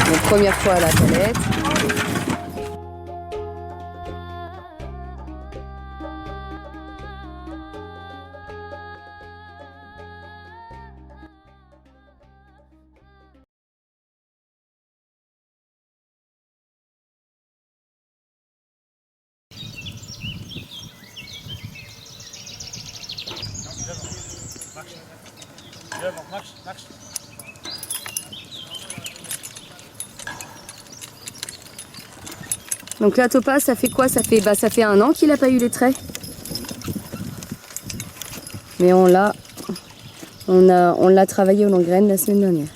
Donc, première fois à la toilette. Donc là, Topaz, ça fait quoi? Ça fait 1 an qu'il n'a pas eu les traits. Mais on l'a travaillé aux graines la semaine dernière.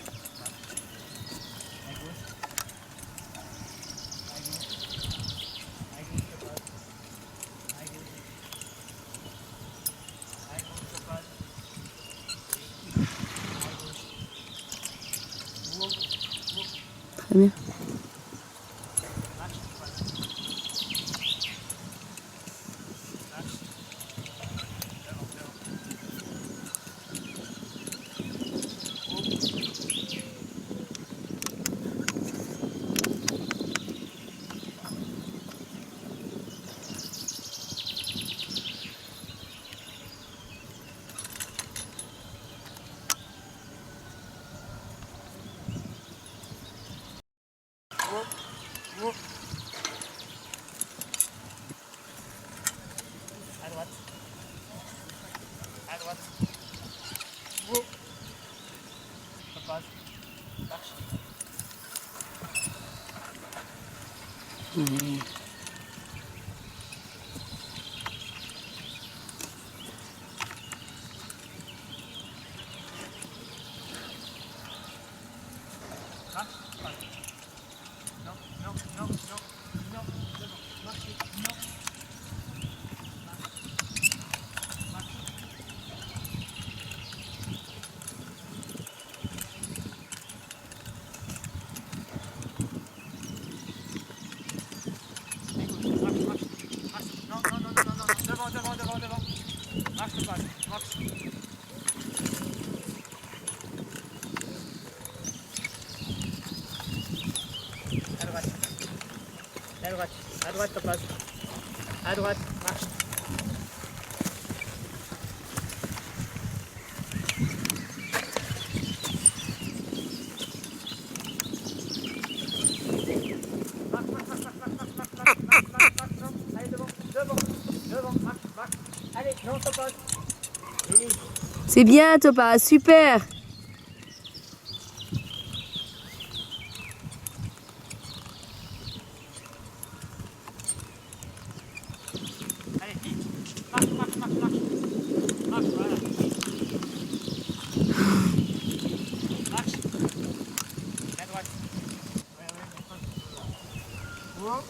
Très bien. À droite. À droite. Ça passe. Marche. Devant. Marche pas, marche. À droite, Topaz. À droite, marche. Allez, devant, marche. Allez, non, Topaz. C'est bien, Topaz, super. Allez, vite. Marche, voilà. Marche. À droite. Ouais. Wow.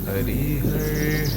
Hari Har,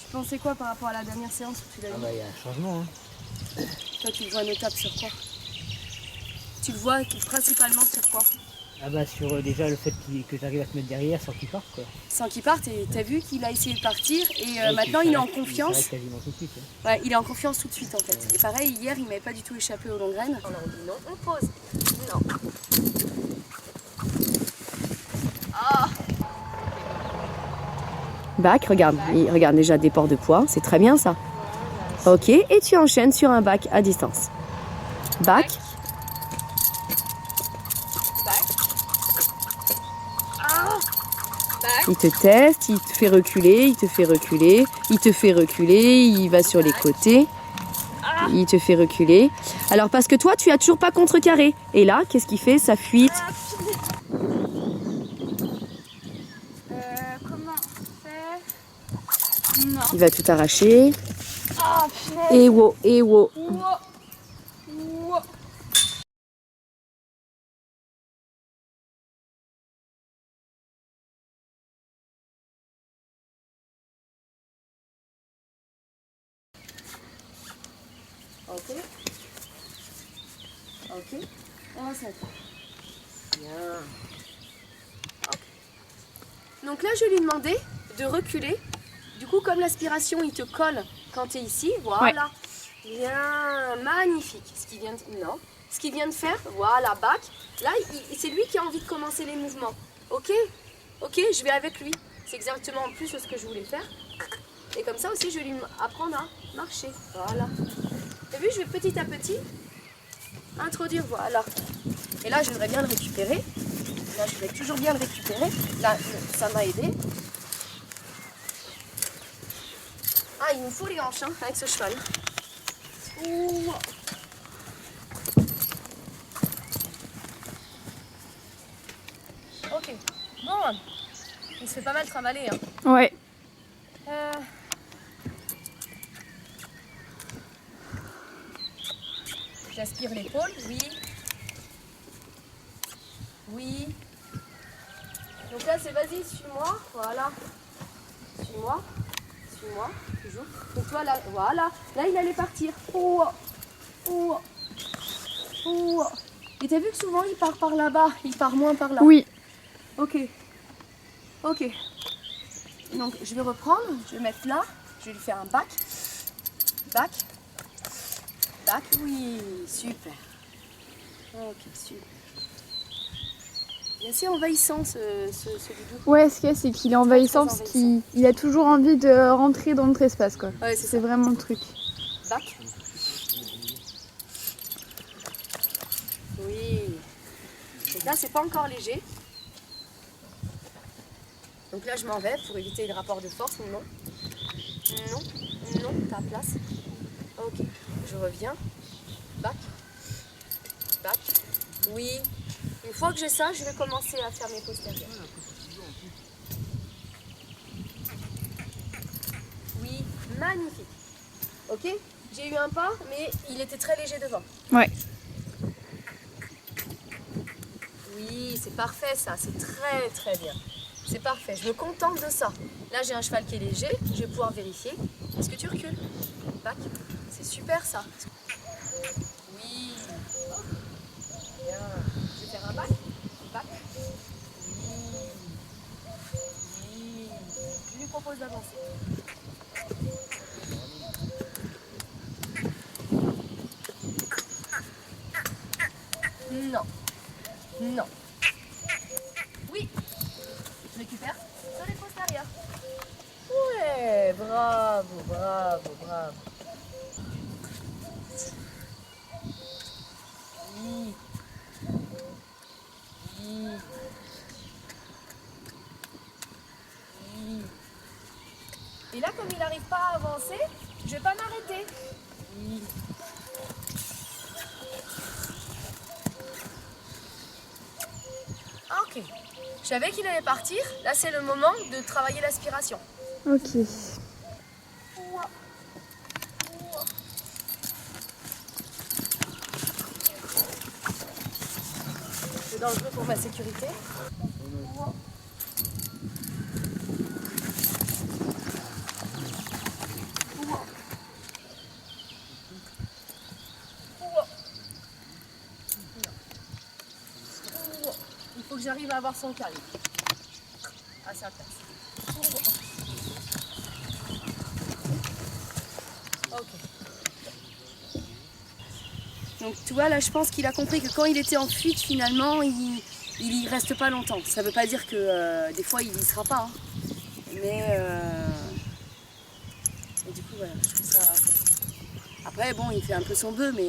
Tu pensais quoi par rapport à la dernière séance où tu l'as vu? Ah bah il y a un changement. Hein. Toi, tu le vois notable sur quoi? Tu le vois principalement sur quoi? Ah bah sur déjà le fait que j'arrive à te mettre derrière sans qu'il parte quoi. Sans qu'il parte, et t'as vu qu'il a essayé de partir et Ouais, maintenant il est en confiance. Il s'arrête quasiment tout de suite. Hein. Ouais, il est en confiance tout de suite en fait. Et pareil, hier il m'avait pas du tout échappé aux longues graines. On dit non, on pose. Non. Bac, regarde, il regarde déjà des ports de poids, c'est très bien ça. Ok, et tu enchaînes sur un bac à distance. Bac. Il te teste, il te fait reculer, il te fait reculer, il te fait reculer, il va sur les côtés, il te fait reculer. Alors parce que toi, tu as toujours pas contrecarré. Et là, qu'est-ce qu'il fait? Ça fuite. Comment on fait? Non. Il va tout arracher. Ah, punaise. Et wow, et wow. Wow. Wow. Ok. Ok. On s'attend. Bien. Ok. Donc là, je lui ai demandé de reculer. Du coup, comme l'aspiration, il te colle quand tu es ici. Voilà. Bien. Magnifique. Ce qu'il vient de... Non. Ce qu'il vient de faire. Voilà, bac. Là, c'est lui qui a envie de commencer les mouvements. Ok. Ok, je vais avec lui. C'est exactement en plus ce que je voulais faire. Et comme ça aussi, je vais lui apprendre à marcher. Voilà. T'as vu, je vais petit à petit introduire, voilà. Et là, je voudrais bien le récupérer. Là, je vais toujours bien le récupérer. Là, ça m'a aidé. Ah, il nous faut les hanches hein, avec ce cheval. Ouh. Ok. Bon, il se fait pas mal trimballer. Hein. Ouais. J'aspire l'épaule, oui. Oui. Donc là, c'est vas-y, suis-moi. Voilà. Suis-moi. Suis-moi, toujours. Donc toi, là, voilà. Là, il allait partir. Oh. Oh. Oh. Et t'as vu que souvent, il part par là-bas. Il part moins par là. Oui. Ok. Ok. Donc, je vais reprendre. Je vais mettre là. Je vais lui faire un bac. Bac. Bac. Oui, super. Ok, super. Il est assez envahissant ce doudou. Ouais, ce qu'il y a, c'est qu'il est envahissant parce qu'il a toujours envie de rentrer dans notre espace, quoi. Ouais, c'est vraiment le truc. Bac. Oui. Donc là, c'est pas encore léger. Donc là, je m'en vais pour éviter le rapport de force. Non. Non. Non, ta place. Ok. Je reviens. Bac. Bac. Oui. Une fois que j'ai ça, je vais commencer à faire mes postérieurs. Oui, magnifique. Ok, j'ai eu un pas, mais il était très léger devant. Ouais. Oui, c'est parfait ça, c'est très très bien. C'est parfait, je me contente de ça. Là, j'ai un cheval qui est léger, je vais pouvoir vérifier. Est-ce que tu recules? Bac. C'est super ça. Oui. Bien. Je vais faire un bac. Bac. Oui. Oui. Je lui propose d'avancer. Non. Non. Oui. Je récupère sur les postérieurs. Ouais, bravo, bravo, bravo. Oui. Oui. Oui. Et là, comme il n'arrive pas à avancer, je vais pas m'arrêter. Oui. Ah, ok. Je savais qu'il allait partir. Là, c'est le moment de travailler l'aspiration. Ok. C'est dangereux pour ma sécurité. Il faut que j'arrive à avoir son calme. À sa place. Ok. Donc tu vois, là je pense qu'il a compris que quand il était en fuite finalement, il y reste pas longtemps. Ça veut pas dire que des fois il y sera pas. Hein. Mais et du coup voilà, je trouve ça. Après bon, il fait un peu son bœuf, mais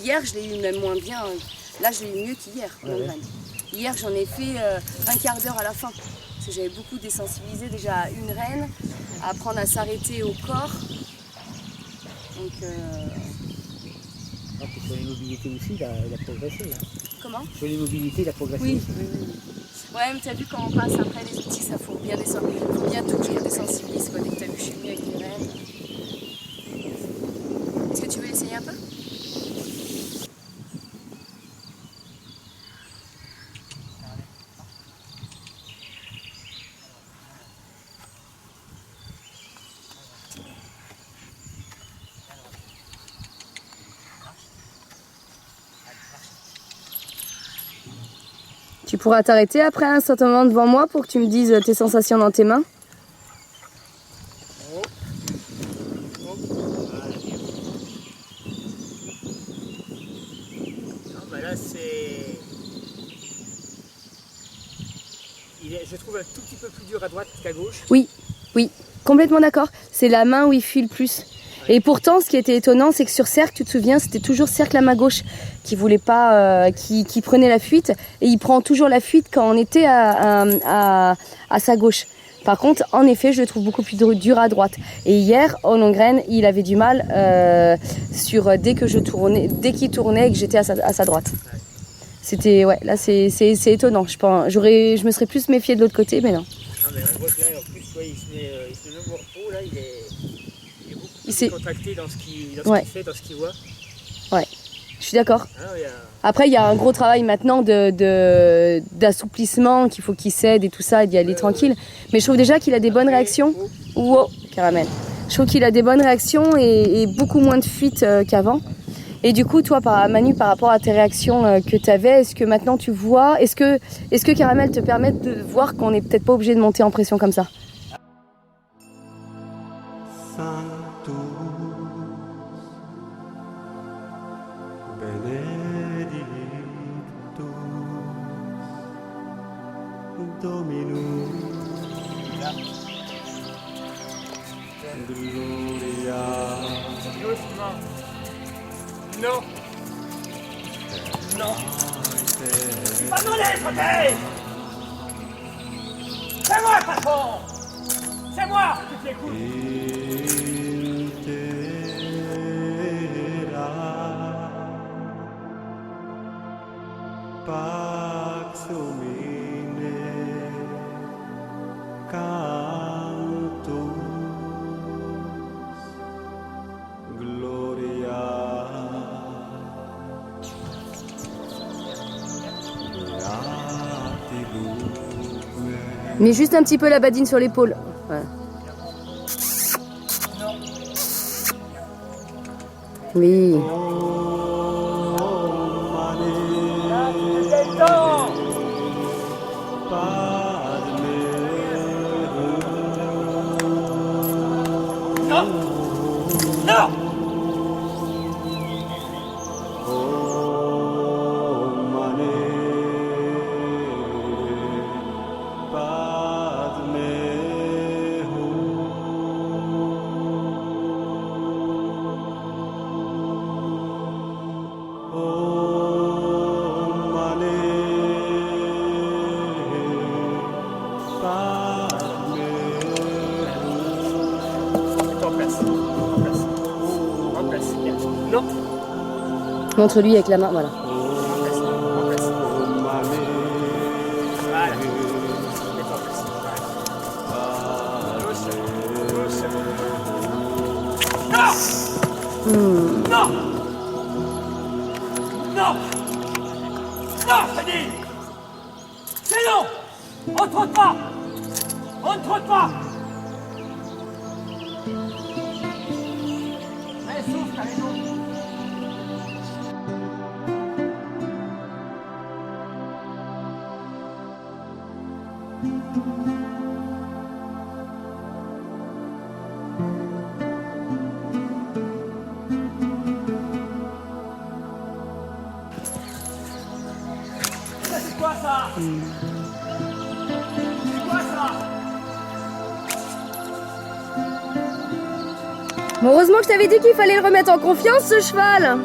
hier je l'ai eu même moins bien. Là je l'ai eu mieux qu'hier. Ouais. Hier j'en ai fait un quart d'heure à la fin. Parce que j'avais beaucoup désensibilisé déjà à une reine, à apprendre à s'arrêter au corps. Donc Sur l'immobilité aussi, il a progressé. Là. comment? Sur l'immobilité, il a progressé oui, aussi. Oui, oui. Ouais, mais t'as vu quand on passe après les outils, ça faut bien descendre. Faut bien tout que je le désensibilise. Dès que t'as vu, je suis venue avec les rênes. Est-ce que tu veux l'essayer un peu? Tu pourras t'arrêter après un certain moment devant moi pour que tu me dises tes sensations dans tes mains. Non, bah là, c'est... je trouve un tout petit peu plus dur à droite qu'à gauche. Oui, complètement d'accord. C'est la main où il fuit le plus. Et pourtant, ce qui était étonnant, c'est que sur cercle, tu te souviens, c'était toujours cercle à main gauche qui voulait pas, qui prenait la fuite. Et il prend toujours la fuite quand on était à sa gauche. Par contre, en effet, je le trouve beaucoup plus dur à droite. Et hier, Ollongren, il avait du mal dès qu'il tournait et que j'étais à sa droite. C'était, ouais, là c'est étonnant. Je me serais plus méfiée de l'autre côté, mais non. Non, mais on voit que là, en plus, ouais, il se met même au repos, là, il est beaucoup plus contracté dans ce qu'il fait, dans ce qu'il voit. Ouais, je suis d'accord. Ah, Après, il y a un gros travail maintenant d'assouplissement, qu'il faut qu'il cède et tout ça, et d'y aller tranquille. Mais je trouve déjà qu'il a des bonnes réactions. Wow, caramel. Je trouve qu'il a des bonnes réactions et beaucoup moins de fuite qu'avant. Et du coup, toi, Manu, par rapport à tes réactions que tu avais, est-ce que maintenant tu vois, est-ce que Caramel te permet de voir qu'on n'est peut-être pas obligé de monter en pression comme ça? Sanctus, benedictus, Dominus, Gloria. Doucement. Non. Non. C'est pas mon lettre, c'est moi, patron. C'est moi qui t'écoute. Pax Domine, cantus, gloria. Mets juste un petit peu la badine sur l'épaule. Voilà. Oui. Non. Non. Non. Montre-lui avec la main, voilà. Voilà. Non. Non. Non. Non, je dis. C'est non. On ne trotte pas. On ne trotte pas. Allez, souffle, allez, souffle. C'est quoi ça? C'est quoi ça? Bon, heureusement que je t'avais dit qu'il fallait le remettre en confiance, ce cheval.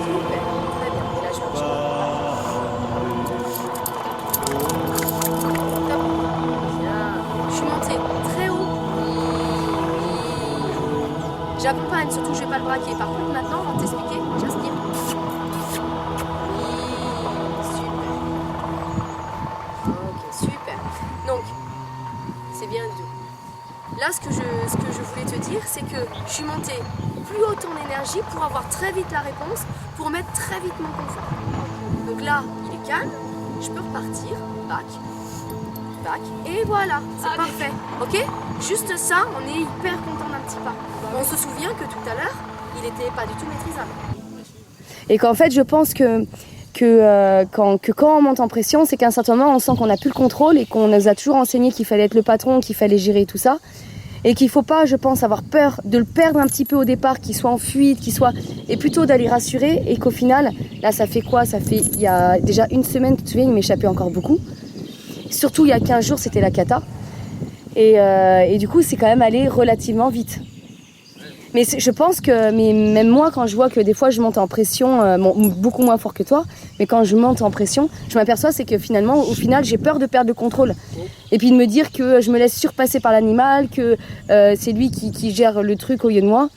Super, très bien. Et là, je vais enchaîner. Bien. Je suis montée très haut. J'accompagne, surtout je vais pas le braquer. Par contre, maintenant, on va t'expliquer. J'inspire. Super. Ok, super. Donc, c'est bien du tout. Là, ce que je voulais te dire, c'est que je suis montée plus haut en énergie pour avoir très vite la réponse, pour mettre très vite mon confort. Donc là, il est calme, je peux repartir, back, back, et voilà, c'est parfait. Ok? Juste ça, on est hyper content d'un petit pas. On se souvient que tout à l'heure, il n'était pas du tout maîtrisable. Et qu'en fait, je pense que quand on monte en pression, c'est qu'à un certain moment, on sent qu'on n'a plus le contrôle et qu'on nous a toujours enseigné qu'il fallait être le patron, qu'il fallait gérer tout ça. Et qu'il ne faut pas, je pense, avoir peur de le perdre un petit peu au départ, qu'il soit en fuite, et plutôt d'aller rassurer. Et qu'au final, là, ça fait quoi? Ça fait, il y a déjà une semaine, tu te souviens, il m'échappait encore beaucoup. Surtout, il y a 15 jours, c'était la cata. Et du coup, c'est quand même allé relativement vite. Mais je pense que, même moi, quand je vois que des fois je monte en pression, beaucoup moins fort que toi, mais quand je monte en pression, je m'aperçois c'est que finalement, au final, j'ai peur de perdre le contrôle. Et puis de me dire que je me laisse surpasser par l'animal, que c'est lui qui gère le truc au lieu de moi.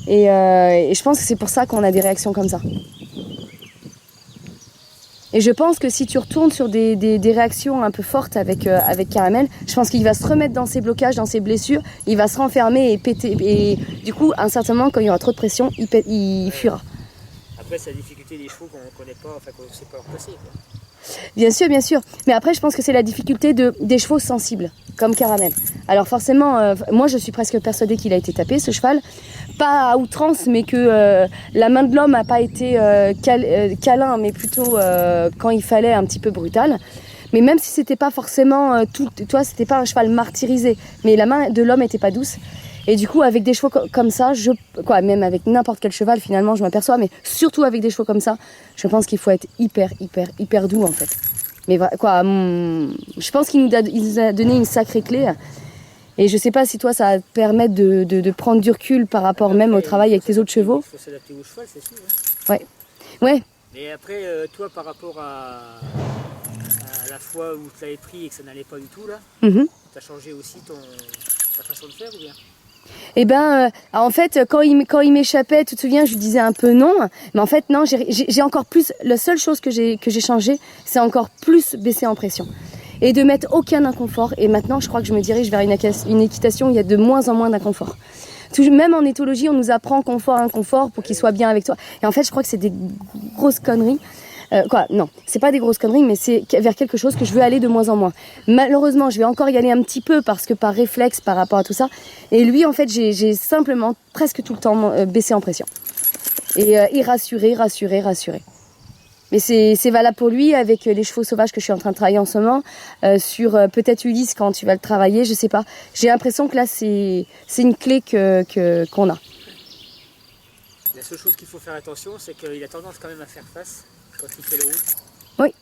Et je pense que c'est pour ça qu'on a des réactions comme ça. Et je pense que si tu retournes sur des réactions un peu fortes avec Caramel, je pense qu'il va se remettre dans ses blocages, dans ses blessures, il va se renfermer et péter. Et du coup, à un certain moment, quand il y aura trop de pression, il fuira. Après, c'est la difficulté des chevaux qu'on ne connaît pas, enfin qu'on ne sait pas leur passer, quoi. Bien sûr, bien sûr. Mais après, je pense que c'est la difficulté des chevaux sensibles, comme Caramel. Alors forcément, moi je suis presque persuadée qu'il a été tapé, ce cheval. Pas à outrance, mais que la main de l'homme n'a pas été câlin, mais plutôt quand il fallait un petit peu brutal. Mais même si c'était pas forcément toi, c'était pas un cheval martyrisé, mais la main de l'homme était pas douce. Et du coup, avec des chevaux comme ça, même avec n'importe quel cheval, finalement, je m'aperçois, mais surtout avec des chevaux comme ça, je pense qu'il faut être hyper, hyper, hyper doux, en fait. Mais je pense qu'il nous a donné une sacrée clé. Et je sais pas si toi, ça va te permettre de prendre du recul par rapport même au travail avec tes autres chevaux. Il faut s'adapter au cheval, c'est sûr. Ouais. Ouais. Mais après, toi, par rapport à la fois où tu l'avais pris et que ça n'allait pas du tout, là, tu as changé aussi ta façon de faire ou bien? Eh ben, en fait, quand il m'échappait, tu te souviens, je lui disais un peu non. Mais en fait, non, j'ai encore plus. La seule chose que j'ai changé, c'est encore plus baisser en pression. Et de mettre aucun inconfort. Et maintenant, je crois que je me dirige vers une équitation où il y a de moins en moins d'inconfort. Même en éthologie, on nous apprend confort, inconfort pour qu'il soit bien avec toi. Et en fait, je crois que c'est des grosses conneries. Non, c'est pas des grosses conneries, mais c'est vers quelque chose que je veux aller de moins en moins. Malheureusement, je vais encore y aller un petit peu parce que par réflexe, par rapport à tout ça. Et lui, en fait, j'ai simplement presque tout le temps baissé en pression. Et rassurer. Mais c'est valable pour lui avec les chevaux sauvages que je suis en train de travailler en ce moment. Sur peut-être Ulysse quand tu vas le travailler, je sais pas. J'ai l'impression que là, c'est une clé qu'on a. La seule chose qu'il faut faire attention, c'est qu'il a tendance quand même à faire face quand il fait le haut. Oui,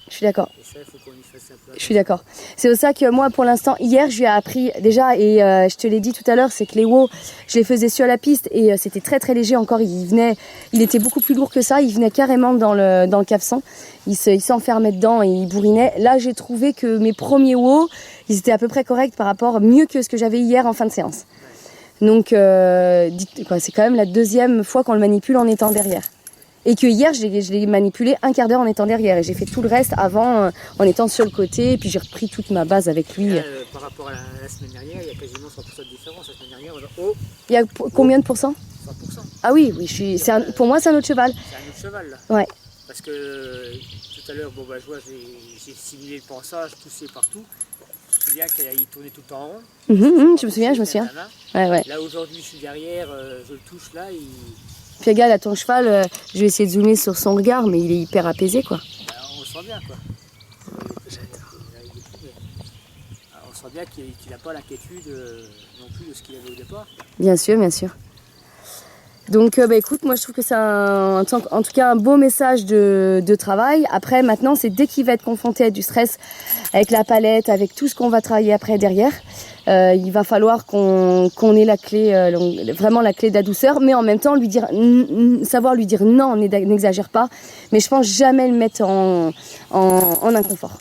je suis d'accord. Et ça, il faut qu'on y fasse un peu attention. Je suis d'accord. C'est pour ça que moi, pour l'instant, hier, je lui ai appris déjà, et je te l'ai dit tout à l'heure, c'est que les WOW, je les faisais sur la piste et c'était très très léger encore. Il était beaucoup plus lourd que ça. Il venait carrément dans le cavesson. Il s'enfermait dedans et il bourrinait. Là, j'ai trouvé que mes premiers WOW, ils étaient à peu près corrects par rapport mieux que ce que j'avais hier en fin de séance. Donc, c'est quand même la deuxième fois qu'on le manipule en étant derrière. Et que hier, je l'ai manipulé un quart d'heure en étant derrière. Et j'ai fait tout le reste avant en étant sur le côté. Et puis j'ai repris toute ma base avec lui. Là, par rapport à la semaine dernière, il y a quasiment 100% de différence. La semaine dernière, on a Il y a combien de pourcents? 100%. Ah oui, pour moi, c'est un autre cheval. C'est un autre cheval, là. Ouais. Parce que tout à l'heure, je vois, j'ai simulé le pansage, poussé partout. Je me souviens qu'il tournait tout le temps en rond. Je me souviens. Ouais. Là, aujourd'hui, je suis derrière, je le touche là. Puis regarde, à ton cheval, je vais essayer de zoomer sur son regard, mais il est hyper apaisé, quoi. On le sent bien, quoi. On sent bien qu'il n'a pas l'inquiétude non plus de ce qu'il avait au départ. Bien sûr, bien sûr. Donc écoute, moi je trouve que c'est en tout cas un beau message de travail. Après maintenant c'est dès qu'il va être confronté à du stress avec la palette, avec tout ce qu'on va travailler après derrière, il va falloir qu'on ait la clé, vraiment la clé de la douceur, mais en même temps savoir lui dire non, n'exagère pas, mais je pense jamais le mettre en inconfort.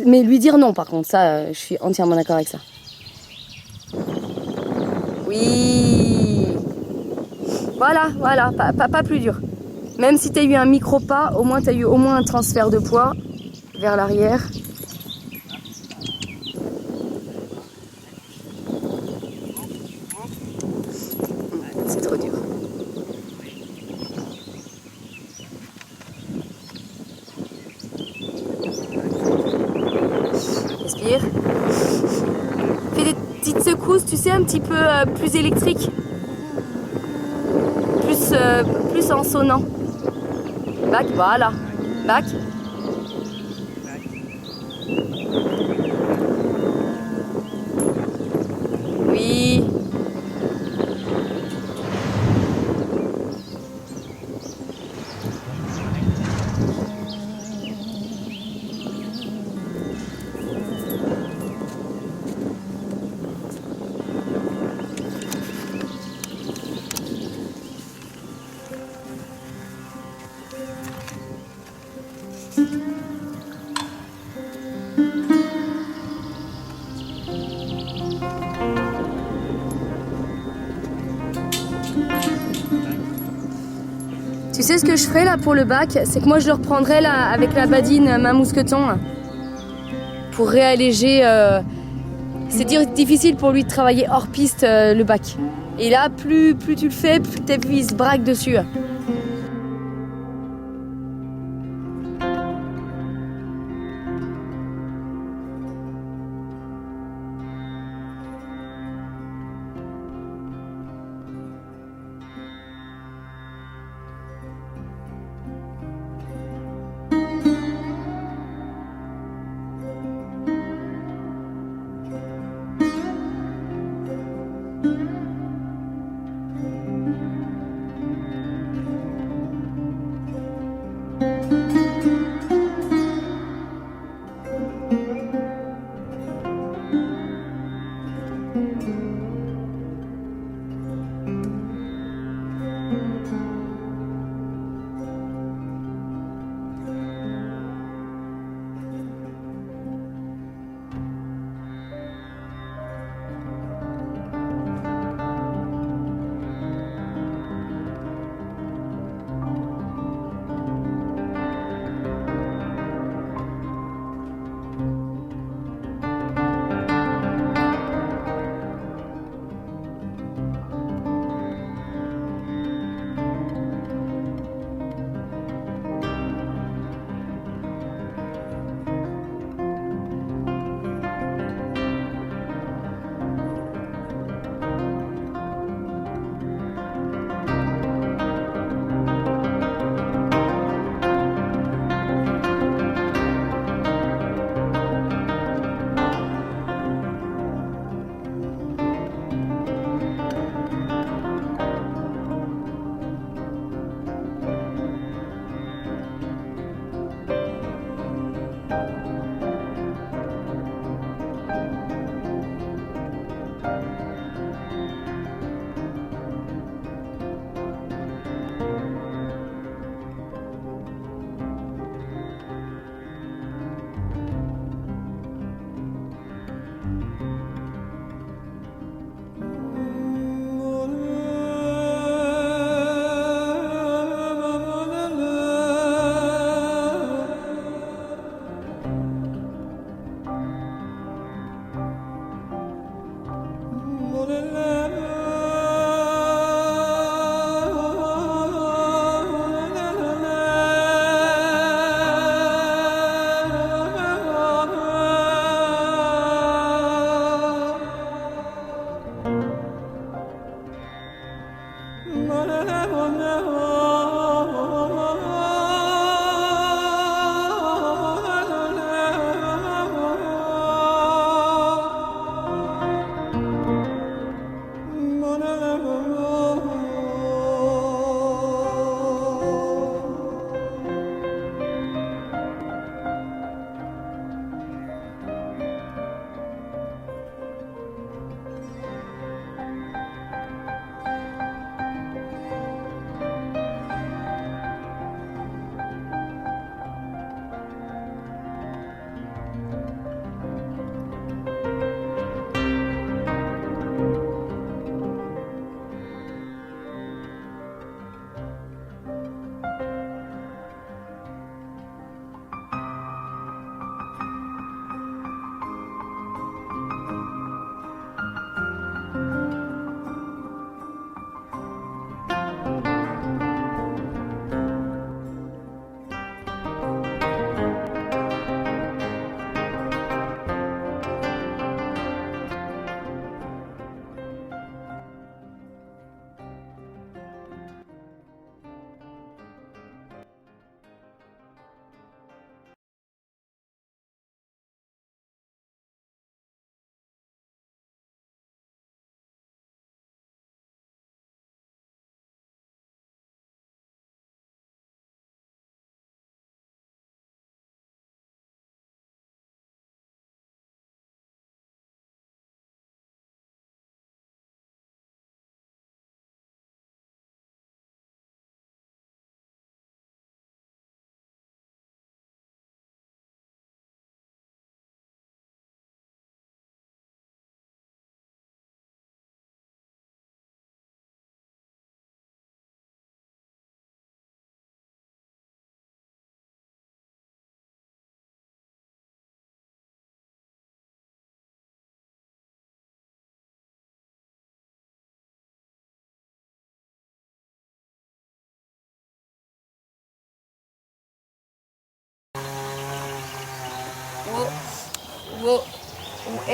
Mais lui dire non par contre, ça je suis entièrement d'accord avec ça. Oui. Voilà, pas plus dur. Même si tu as eu un micro-pas, au moins tu as eu au moins un transfert de poids vers l'arrière. C'est trop dur. Respire. Fais des petites secousses, tu sais, un petit peu plus électriques. Plus en sonnant. Back, voilà. Back. Oui. Tu sais ce que je ferai là pour le bac, c'est que moi je le reprendrai là avec la badine main mousqueton pour réalléger. C'est difficile pour lui de travailler hors piste le bac. Et là, plus tu le fais, plus il se braque dessus.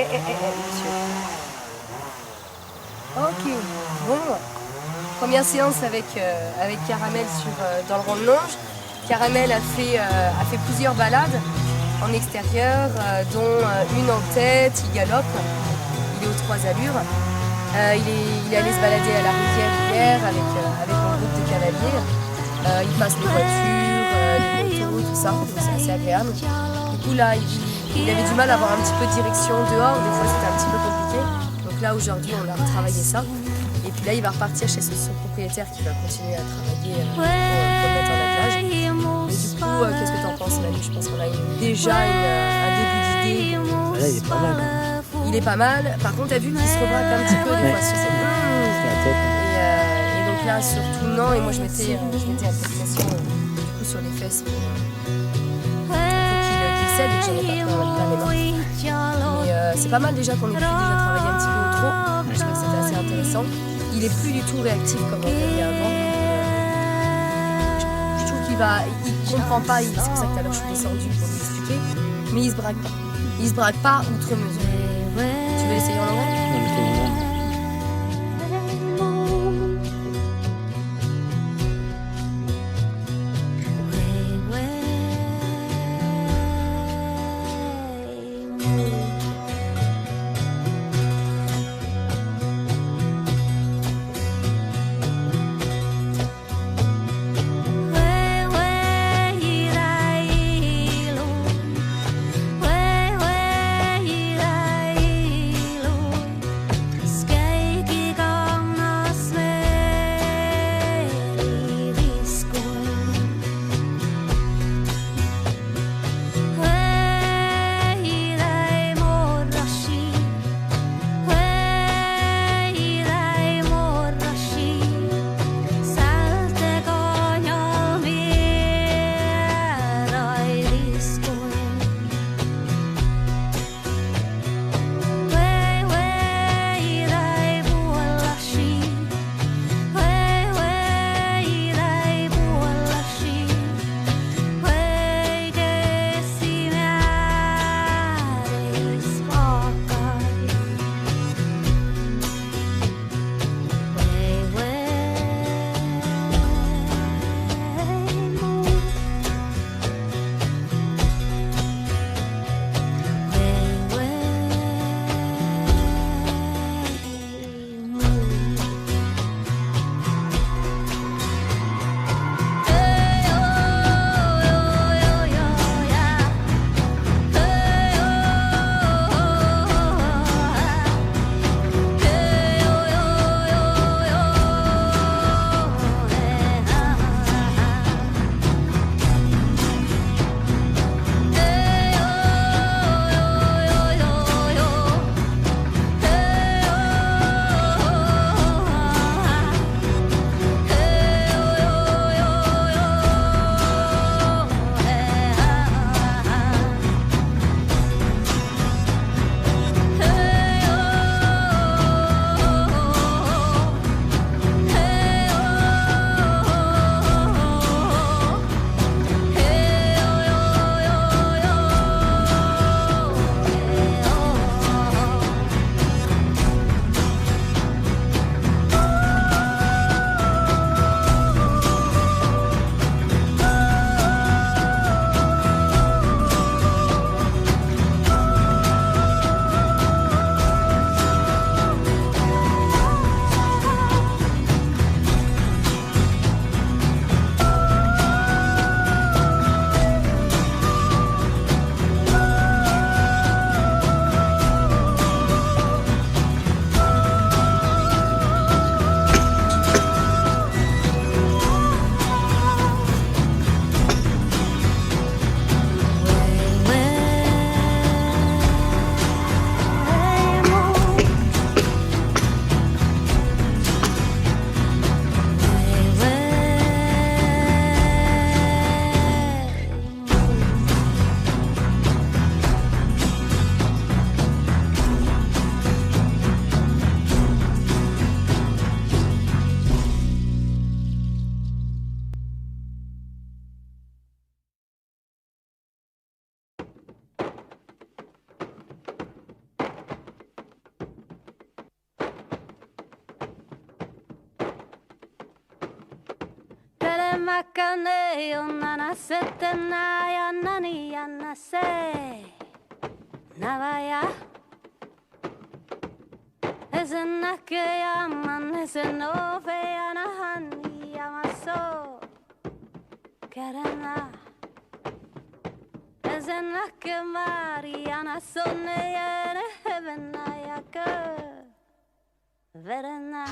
monsieur. Ok, bon. Première séance avec Caramel dans le rond de Longe. Caramel a fait plusieurs balades en extérieur, dont une en tête, il galope, il est aux 3 allures. Il est allé se balader à la rivière hier avec un groupe de cavaliers. Il passe les voitures, les motos, tout ça, donc c'est assez agréable. Du coup là, il avait du mal à avoir un petit peu de direction dehors, des fois c'était un petit peu compliqué. Donc là aujourd'hui on a retravaillé ça. Et puis là il va repartir chez son propriétaire qui va continuer à travailler pour le mettre en attelage. Mais du coup, qu'est-ce que tu en penses Manu? Je pense qu'on a déjà un début d'idée. Ah, là, il est pas mal. Hein. Il est pas mal. Par contre, t'as vu qu'il se rebraque un petit peu des fois sur ses C'est la tête. et donc là, surtout non. Et moi, je mettais un peu de pression du coup sur les fesses pour qu'il cède et que j'en ai pas plein les mains. Mais c'est pas mal déjà qu'on ait pu déjà travailler un petit peu au trot. Je trouve que c'était assez intéressant. Il est plus du tout réactif comme on l'avait avant. Je trouve il comprend pas. C'est pour ça que tout à l'heure je suis descendue pour lui expliquer. Mais il se braque pas. Il se braque pas outre mesure. Tu veux l'essayer en anglais? makane onnana setena ya nani ya nase navaya esenake ya man esenove ya nahani ya maso kerana esenake mariana sonne ya hevena ya ke verena.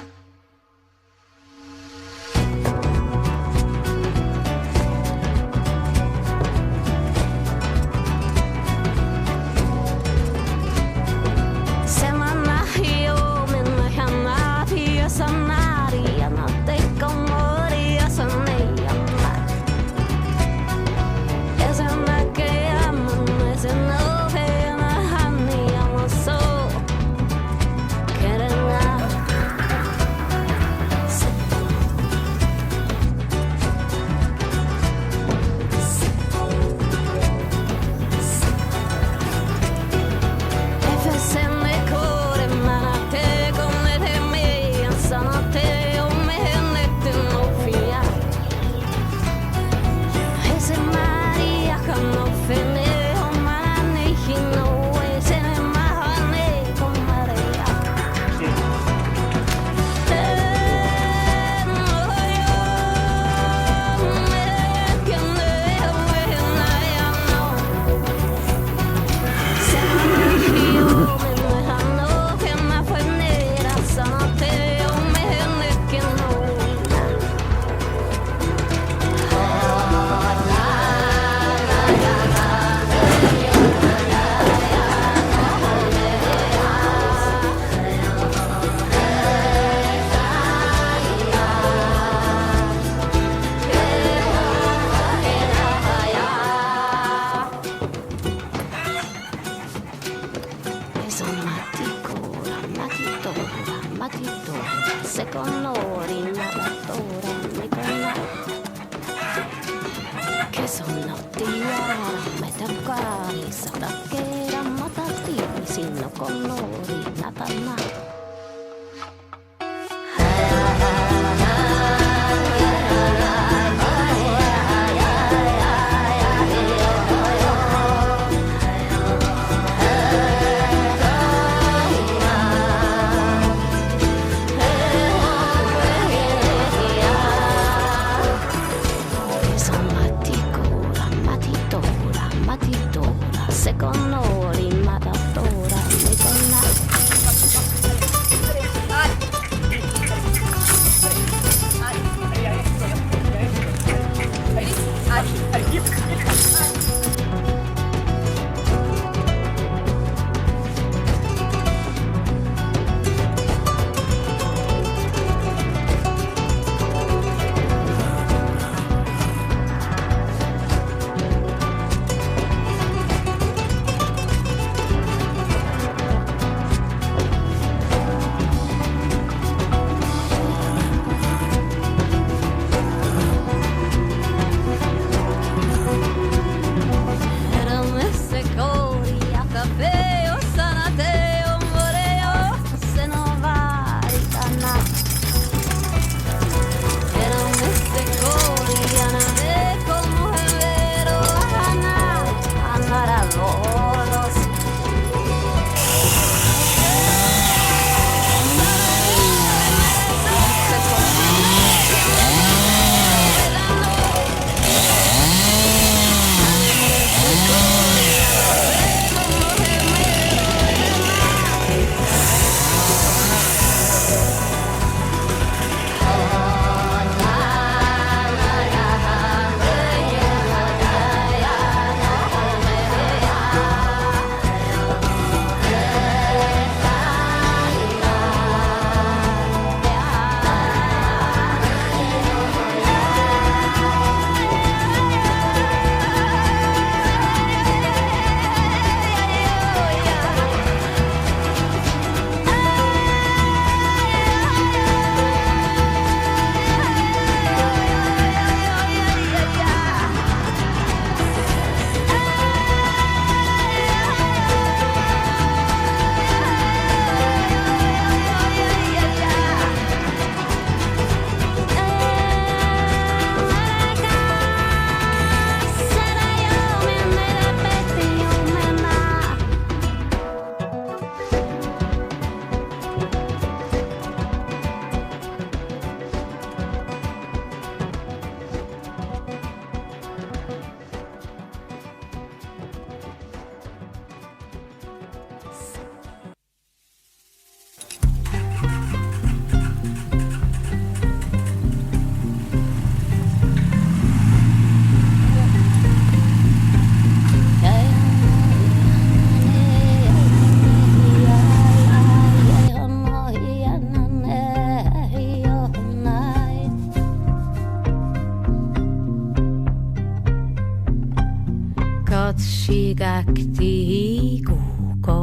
Katshigaktihikuko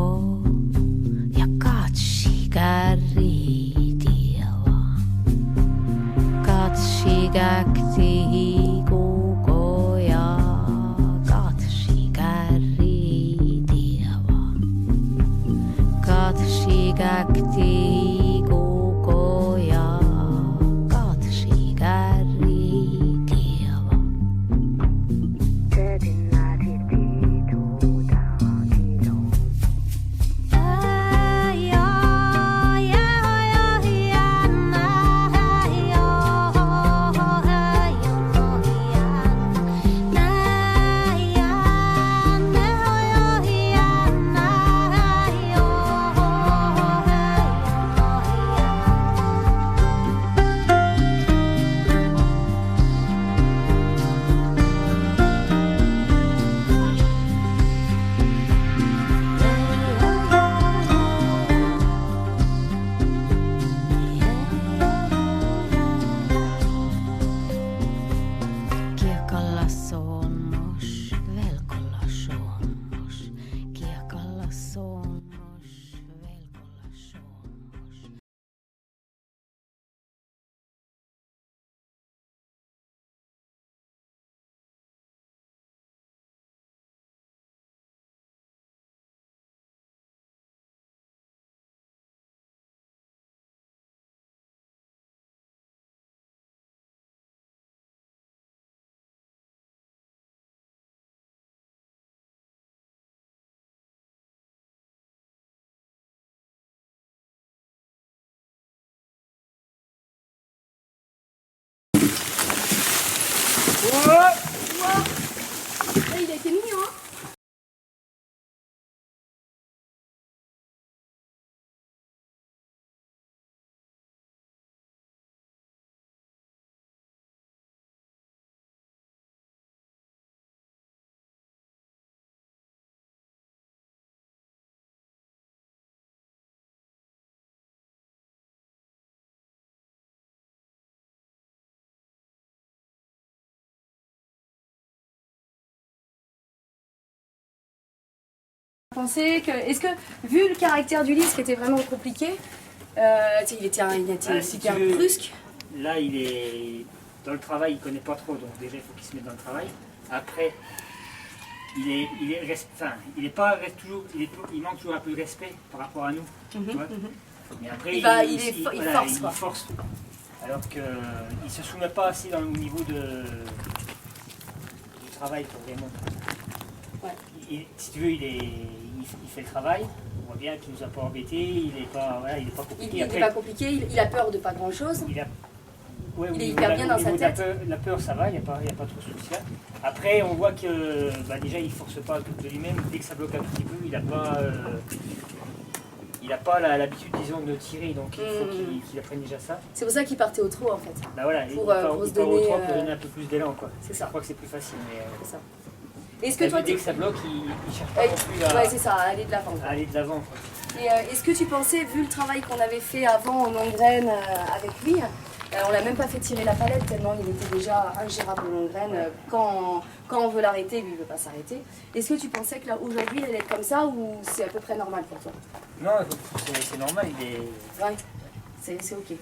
ja katshigaritiava. Katshigaktihikuko ja katshigaritiava. Katshigaktihikuko ja katshigaritiava. Kiekalla somos, velkolla somos. Kiekalla somos, velkolla somos. Il a été mignon, hein. Est-ce que, vu le caractère du livre qui était vraiment compliqué, il était si hyper tu veux, brusque. Là, il est dans le travail, il ne connaît pas trop, donc déjà il faut qu'il se mette dans le travail. Après, il manque toujours un peu de respect par rapport à nous. Tu vois. Mais après, Il force. Alors qu'il ne se soumet pas assez au niveau du travail pour vraiment. Ouais. Si tu veux, il fait le travail. On voit bien qu'il ne nous a pas embêtés. Il n'est pas compliqué. Il n'est pas compliqué. Il a peur de pas grand chose. Il est hyper bien dans sa tête. La peur, ça va, il n'y a pas trop de soucis. Après, on voit que déjà, il ne force pas de lui-même. Dès que ça bloque un petit peu, il n'a pas l'habitude, disons, de tirer. Donc, il faut qu'il apprenne déjà ça. C'est pour ça qu'il partait au trot, en fait. Bah voilà, pour se donner, pour donner un peu plus d'élan, quoi. C'est ça. Je crois que c'est plus facile. Mais, c'est ça. Est-ce que toi, dès que ça bloque, il ne cherche pas non plus à, c'est ça, à aller de l'avant. aller de l'avant. Quoi. Et est-ce que tu pensais, vu le travail qu'on avait fait avant en engraine avec lui, on l'a même pas fait tirer la palette tellement il était déjà ingérable en engraine. Quand on veut l'arrêter, lui il veut pas s'arrêter. Est-ce que tu pensais que là aujourd'hui elle est comme ça ou c'est à peu près normal pour toi? Non, c'est normal, Ouais, c'est ok.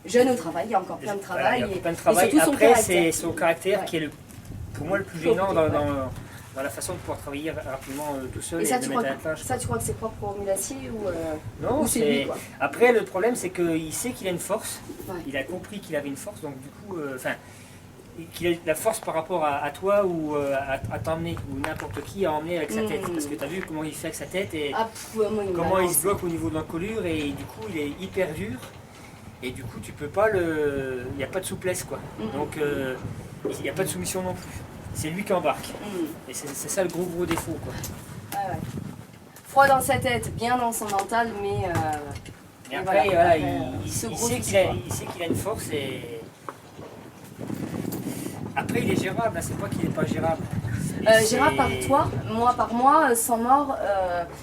Jeune au travail, il y a encore plein de travail. Il y a plein de travail. Et surtout après, c'est son caractère Ouais. qui est pour moi le plus gênant dans la façon de pouvoir travailler rapidement tout seul Et ça, de tu mettre crois, à la tâche. ça, tu crois que c'est propre au mulassier ou Non, ou c'est lui, quoi. Après, le problème, c'est qu'il sait qu'il a une force. Ouais. Il a compris qu'il avait une force, donc du coup, qu'il a la force par rapport à toi ou à t'emmener, ou n'importe qui à emmener avec sa tête. Parce que tu as vu comment il fait avec sa tête et Moi, comment il se bloque au niveau de l'encolure et du coup, il est hyper dur. Et du coup, tu peux pas il n'y a pas de souplesse, quoi. Donc, il n'y a pas de soumission non plus. C'est lui qui embarque. Et c'est ça le gros défaut, quoi. Ouais. Froid dans sa tête, bien dans son mental, mais... Et après, voilà, il se sait grossit, qu'il a une force et... Après, il est gérable, c'est pas qu'il n'est pas gérable. Gérard par toi, moi par moi, sans mort.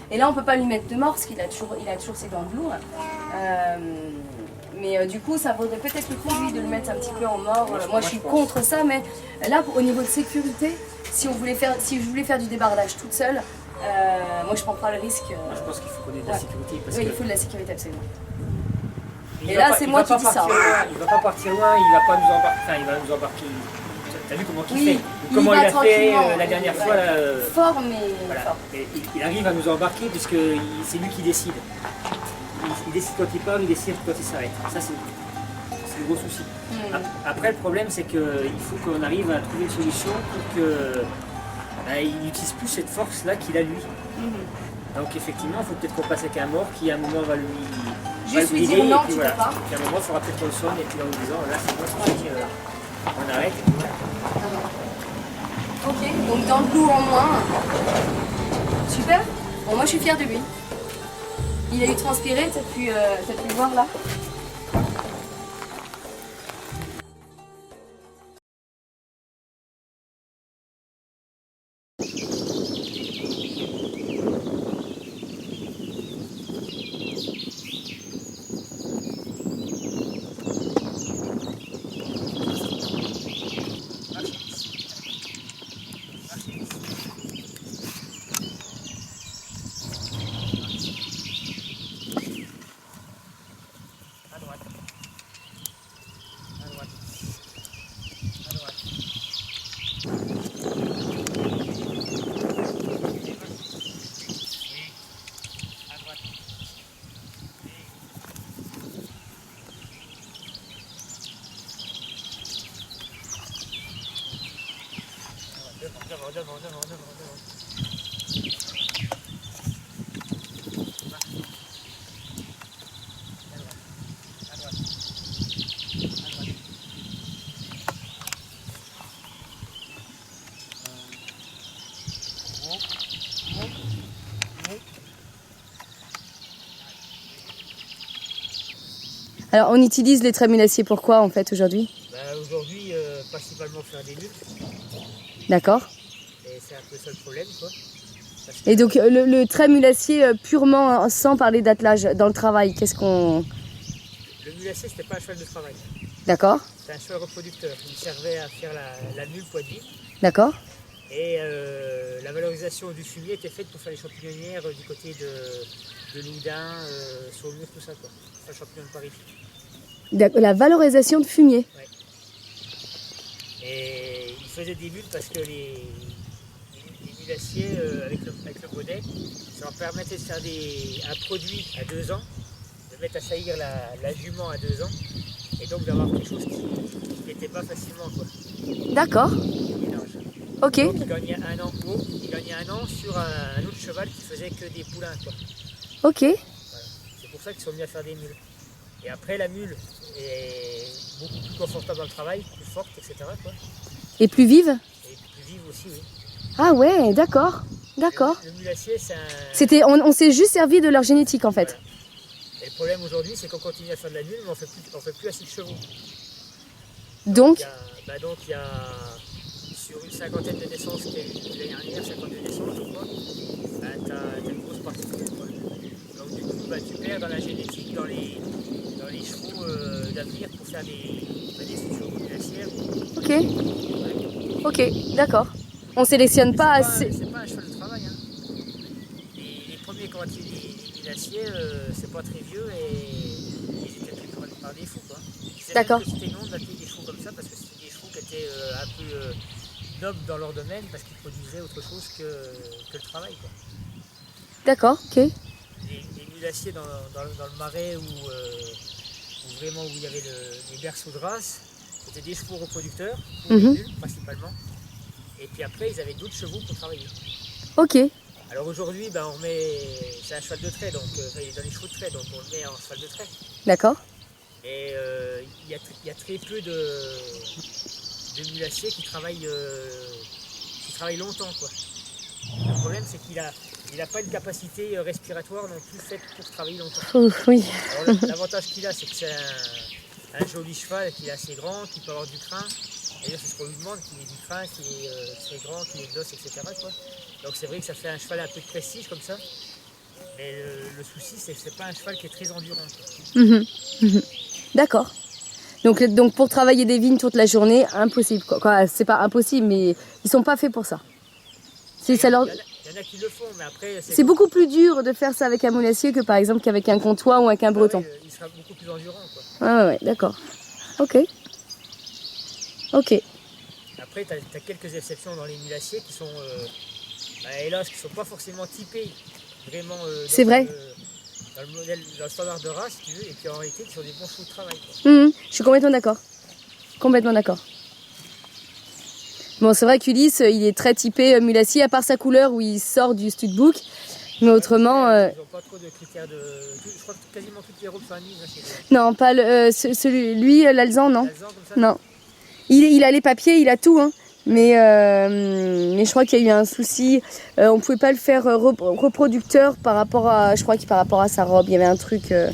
Et là, on peut pas lui mettre de mort parce qu'il a toujours ses dents de loup. Mais du coup, ça vaudrait peut-être le coup, lui, de le mettre un petit peu en mort. Moi, je suis pense. contre ça, mais là, au niveau de sécurité, si je voulais faire du débardage toute seule, moi, je prends pas le risque. Moi, je pense qu'il faut qu'on ait de la Ouais. sécurité. Parce Oui, que il faut de la sécurité, absolument. il Et va là, pas- c'est il moi va qui pas dis ça. partir loin, il va pas partir loin, il va pas nous embarquer. Enfin, il va nous embarquer. T'as vu comment il Oui, fait? il Comment va il a fait tranquillement, la dernière ouais. fois là, Fort, mais voilà. fort. Et il arrive à nous embarquer puisque c'est lui qui décide. Il décide quand il part, il décide quand il s'arrête. Ça, c'est le gros souci. Après, le problème, c'est qu'il faut qu'on arrive à trouver une solution pour que il n'utilise plus cette force-là qu'il a lui. Donc effectivement, il faut peut-être qu'on passe avec un mort qui à un moment va Juste lui brider, dire non, et puis tu voilà. peux pas. Puis à un moment, il faudra peut-être qu'on le sonne et puis en nous disant là c'est bon, c'est fini, on arrête. Et puis voilà. Ok, donc dans le coup en moins. Super. Bon, moi je suis fière de lui. Il a eu transpiré, t'as pu le voir là. À droite. À droite. À droite. Oui. À droite. Oui. Devant. À droite. Alors on utilise les trémulaciers pourquoi en fait aujourd'hui? Aujourd'hui, principalement faire des luttes, D'accord. et c'est un peu ça le problème, quoi. Parce que Et donc le trémulacier purement sans parler d'attelage dans le travail, qu'est-ce qu'on... le mulassier, c'était pas un cheval de travail, D'accord, c'était un cheval reproducteur. Il servait à faire la mule poids de vie, d'accord, et la valorisation du fumier était faite pour faire les champignonnières du côté de Loudun, Saumur, tout ça, quoi. C'est un champignon de Paris. La valorisation de fumier. Et il faisait des mules parce que les mulassiers, avec le godet, ça leur permettait de faire un produit à 2 ans, de mettre à saillir la jument à 2 ans, et donc d'avoir quelque chose qui n'était pas facilement, quoi. D'accord, Mélange. ok, Donc il gagnait 1 an il gagnait 1 an sur un autre cheval qui faisait que des poulains, quoi. ok, Voilà. C'est pour ça qu'ils sont mis à faire des mules. Et après, la mule est beaucoup plus confortable dans le travail, plus forte, etc., quoi. et plus vive? Et plus vive aussi, oui. Ah ouais, d'accord, d'accord. Le mulassier, c'est un... C'était, on s'est juste servi de leur génétique en fait. Et le problème aujourd'hui, c'est qu'on continue à faire de la mule, mais on fait plus assez de chevaux. Donc, Donc il y a sur une 50aine de naissances qu'il y a eu l'année dernière, 52 naissances, je crois, t'as une grosse partie de mule, quoi. Donc du coup, tu perds dans la génétique, dans les chevaux d'avenir pour faire des futurs mulassières. ok, ok, d'accord. On sélectionne pas assez. C'est pas un cheval de travail. Hein. Les premiers qui ont été les mulassiers, c'est pas très vieux et ils étaient pris par des fous, quoi. D'accord. C'était non d'appeler des chevaux comme ça parce que c'était des chevaux qui étaient un peu nobles dans leur domaine parce qu'ils produisaient autre chose que le travail, quoi. D'accord, ok. Les mulassiers dans le marais où vraiment où il y avait les berceaux de race, c'était des chevaux reproducteurs, pour les mules principalement. Et puis après, ils avaient d'autres chevaux pour travailler. Ok, Alors aujourd'hui, c'est un cheval de trait, donc il est dans les chevaux de trait, donc on le met en cheval de trait. d'accord. Et il y a très peu de mulassiers qui travaillent longtemps, quoi. Le problème, c'est qu'il n'a pas une capacité respiratoire non plus faite pour travailler longtemps. Oui, Alors, l'avantage qu'il a, c'est que c'est un joli cheval qui est assez grand, qui peut avoir du crin. D'ailleurs, c'est ce qu'on lui demande, qu'il ait du crin, qu'il est très grand, qu'il ait de l'os, etc., quoi. Donc c'est vrai que ça fait un cheval un peu de prestige comme ça. Mais le souci, c'est que c'est pas un cheval qui est très endurant, quoi. D'accord. Donc pour travailler des vignes toute la journée, impossible. Quoi, c'est pas impossible, mais ils sont pas faits pour ça. Si ça leur... Il y en a qui le font, mais après... C'est beaucoup plus dur de faire ça avec un moulassier que par exemple qu'avec un comtois ou avec un breton. Il sera beaucoup plus endurant, quoi. Ouais, d'accord. Ok. Ok. Après, tu as quelques exceptions dans les mulassiers qui sont, hélas, qui sont pas forcément typés vraiment C'est vrai. Dans le modèle, dans le standard de race, si tu veux, et puis en réalité, qui sont des bons chevaux de travail, quoi. Je suis complètement d'accord. Complètement d'accord. Bon, c'est vrai qu'Ulysse, il est très typé mulassier, à part sa couleur où il sort du studbook. Mais autrement... Ils n'ont pas trop de critères de... Je crois que quasiment toutes les robes sont admises. Non, pas lui, l'Alzan, non. L'Alzan, comme ça, Non. Il a les papiers, il a tout, hein. Mais je crois qu'il y a eu un souci. On pouvait pas le faire reproducteur par rapport à... Je crois que par rapport à sa robe, il y avait un truc... Ah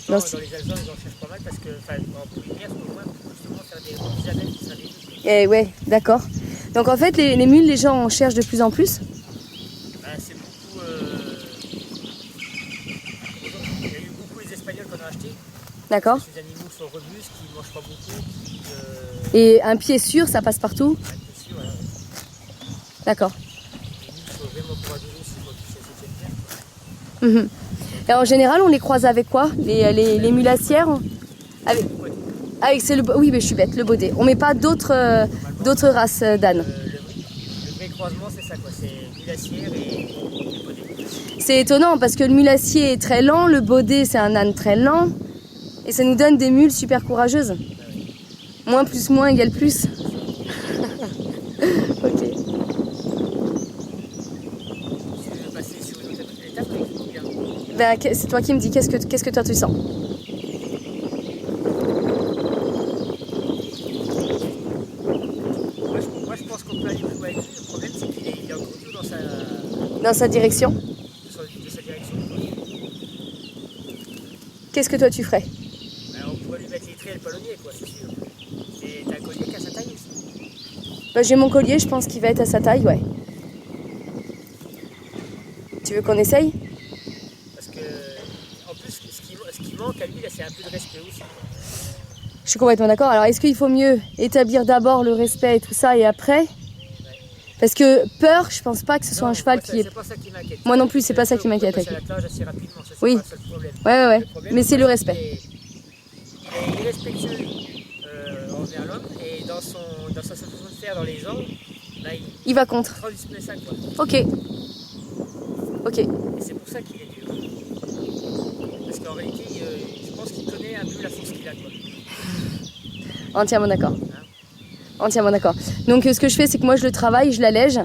bon, pourtant, dans les Alzans, ils en cherchent pas mal parce que, en première, au moins, pour justement faire des robes Isabelle qui seraient des... Eh ouais, d'accord. Donc en fait, les mules, les gens en cherchent de plus en plus. C'est beaucoup... Il y a eu beaucoup les Espagnols qu'on a achetés. D'accord. Ces animaux sont robustes, qui ne mangent pas beaucoup, qui... Et un pied sûr, ça passe partout. Bien sûr, voilà. D'accord. Les mules sont vraiment courageuses aussi, moi, qui sais, c'est bien. Et en général, on les croise avec quoi? Les mulassières avec oui, mais je suis bête, le baudet. On met pas d'autres races d'ânes. Le vrai croisement, c'est ça, quoi. C'est mulassière et baudet. C'est étonnant parce que le mulassier est très lent, le baudet c'est un âne très lent. Et ça nous donne des mules super courageuses. Moins plus moins égale plus. Ok. Si je veux passer sur une autre étape, il faut bien. Ben, c'est toi qui me dis, qu'est-ce que toi tu sens? Moi, je pense qu'on peut aller plus loin avec lui. Le problème, c'est qu'il est encore toujours Dans sa direction? de sa direction. Qu'est-ce que toi tu ferais? Alors, on pourrait lui mettre les traits et le palonnier, quoi, c'est sûr. Et t'as un collier qui a sa taille aussi. Ben, j'ai mon collier, je pense qu'il va être à sa taille, ouais. Tu veux qu'on essaye? Parce que, en plus, ce qui manque à lui, là, c'est un peu de respect aussi. Je suis complètement d'accord. Alors, est-ce qu'il faut mieux établir d'abord le respect et tout ça et après? Parce que peur, je pense pas que ce soit un cheval qui est... C'est pas ça qui m'inquiète. Moi non plus, c'est pas ça qui m'inquiète. On peut passer à l'attelage assez rapidement, ça, c'est Oui. pas le seul problème. Ouais. Le problème, Mais c'est le respect. Il est irrespectueux envers l'homme et dans sa façon de faire dans les gens, là, Il va contre. transmet ça, quoi. Ok. Ok. Et c'est pour ça qu'il est dur. Parce qu'en réalité, je pense qu'il connaît un peu la force qu'il a, quoi. Entièrement d'accord. Entièrement d'accord. Donc ce que je fais, c'est que moi je le travaille, je l'allège.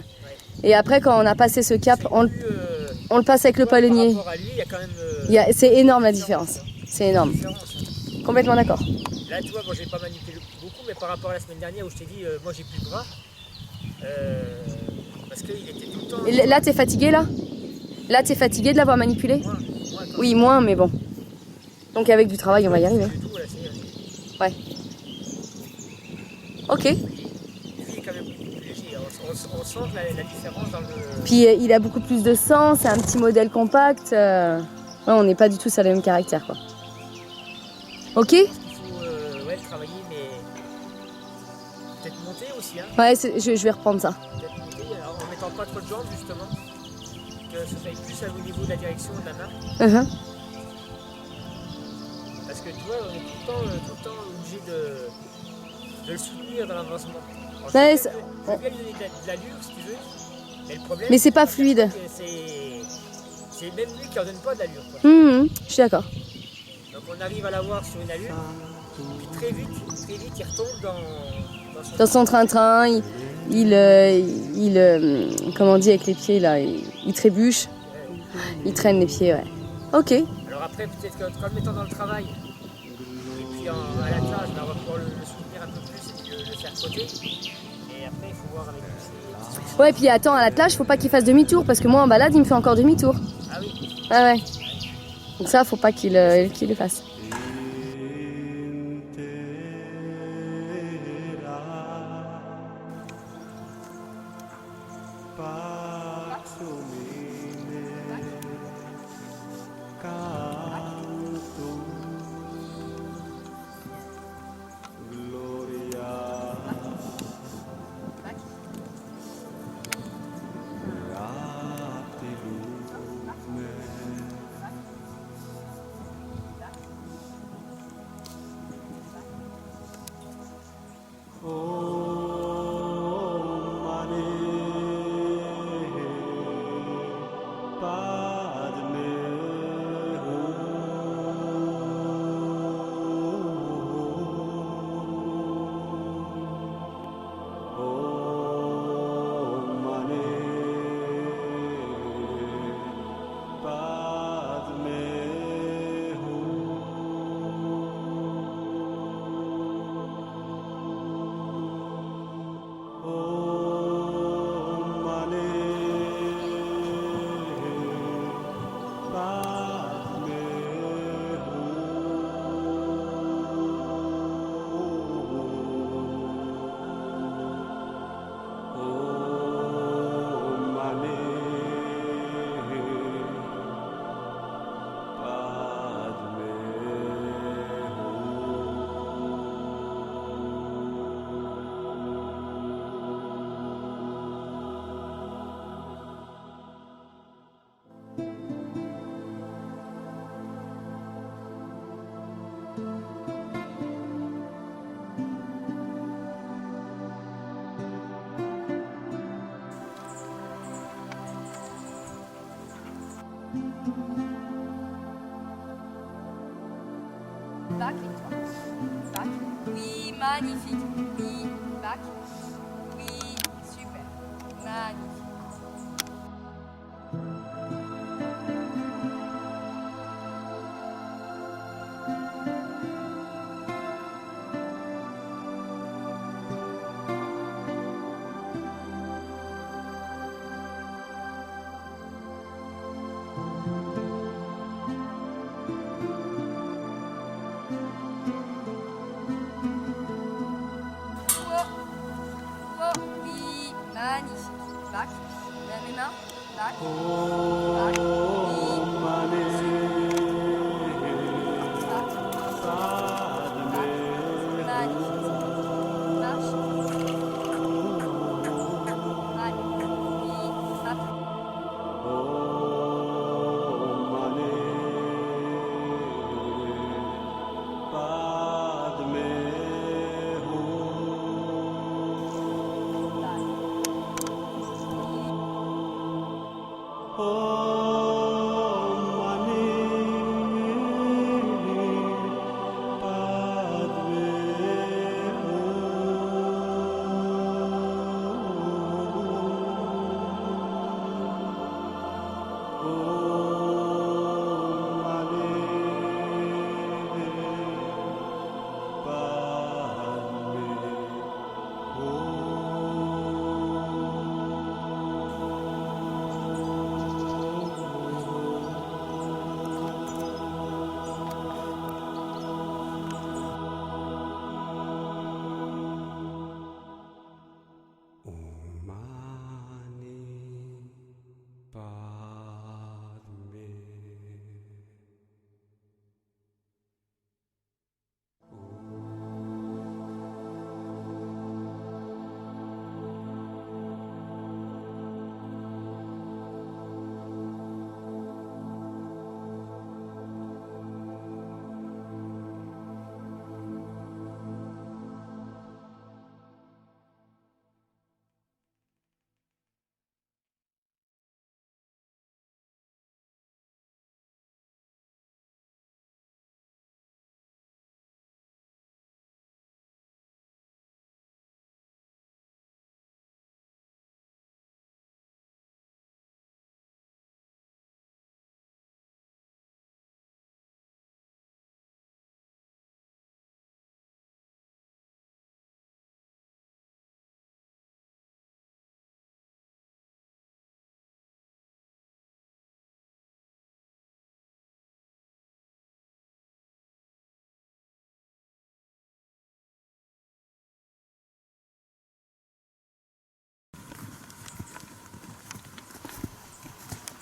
Et après, quand on a passé ce cap, on le passe avec le palonnier. Par rapport à lui, il y a quand même... C'est énorme la différence. C'est énorme. Complètement d'accord. Là, tu vois, moi, j'ai pas manipulé beaucoup, mais par rapport à la semaine dernière où je t'ai dit, moi, j'ai plus de bras. Parce qu'il était tout le temps... Et là, t'es fatigué, là? Là, t'es fatigué de l'avoir manipulé? Moins, Oui, moins, mais bon. Donc avec du travail, on va y arriver. Ouais. Ok. Lui, il est quand même beaucoup plus léger. On sent la différence dans le... Puis il a beaucoup plus de sang, c'est un petit modèle compact. Ouais, on n'est pas du tout sur les mêmes caractères, quoi. Ok? Il faut travailler, mais peut-être monter aussi. Hein. Ouais, je vais reprendre ça. Peut-être monter en mettant pas trop de jambes, justement. Que ça fasse plus au niveau de la direction de la main. Parce que tu vois, on est tout le temps obligé de le soutenir dans l'avancement. Ouais, je veux bien lui donner de l'allure, si tu veux. Mais le problème, mais c'est pas fluide. C'est même lui qui en donne pas de l'allure. Je suis d'accord. Donc on arrive à l'avoir sur une allure, puis très vite, il retombe Dans son train-train, comment on dit avec les pieds là, il trébuche, il traîne les pieds, ouais. Ok. Alors après, peut-être qu'en le mettant dans le travail, et puis à l'attelage, on va pouvoir le soutenir un peu plus et puis le faire côté. Et après, il faut voir avec lui. Ouais, puis attends, à l'attelage, faut pas qu'il fasse demi-tour, parce que moi en balade, il me fait encore demi-tour. Ah oui. Ouais. Donc ça, faut pas qu'il le fasse. magnifique. Oui, back. Oui, super. Magnifique. Oh, oui, magnifique. Back. Mes mains. Back. Back. Oui. Back. Magnifique. Marche. Allez. Oui. Back.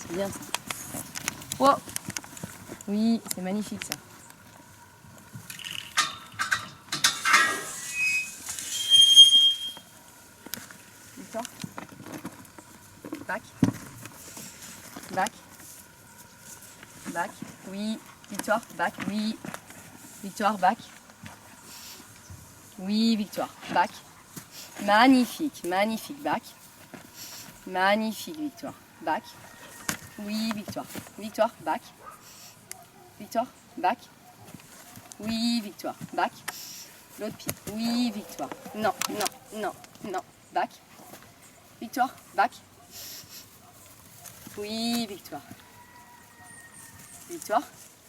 C'est bien ça. Oh, oui, c'est magnifique ça. Victoire. Back. Back. Back. Oui. Victoire. Back. Oui. Victoire. Back. Oui, victoire. Back. Magnifique. Magnifique. Back. Magnifique, victoire. Back. Oui, victoire. Victoire. Back. Victoire. Back. Oui, victoire. Back. L'autre pied. Oui, victoire. Non, non, non, non. Back. Victoire. Back. Oui, victoire. Victoire.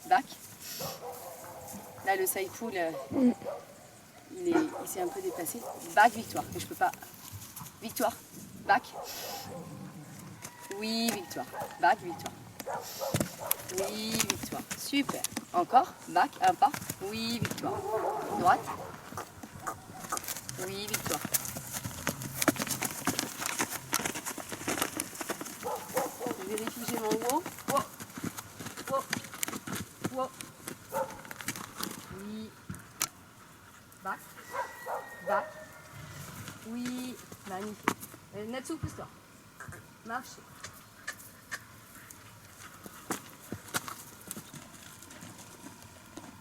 Back. Là, le side pull, il s'est un peu déplacé. Back, victoire. Mais je peux pas. Victoire. Back. Oui, victoire. Back, victoire. Oui, victoire. Super. Encore. Back, un pas. Oui, victoire. Droite. Oui, victoire. Je vérifie que j'ai mon wow. Wow. Wow. Wow. Oui. Back. Back. Oui. Magnifique. Natsu, pousse-toi. Marchez.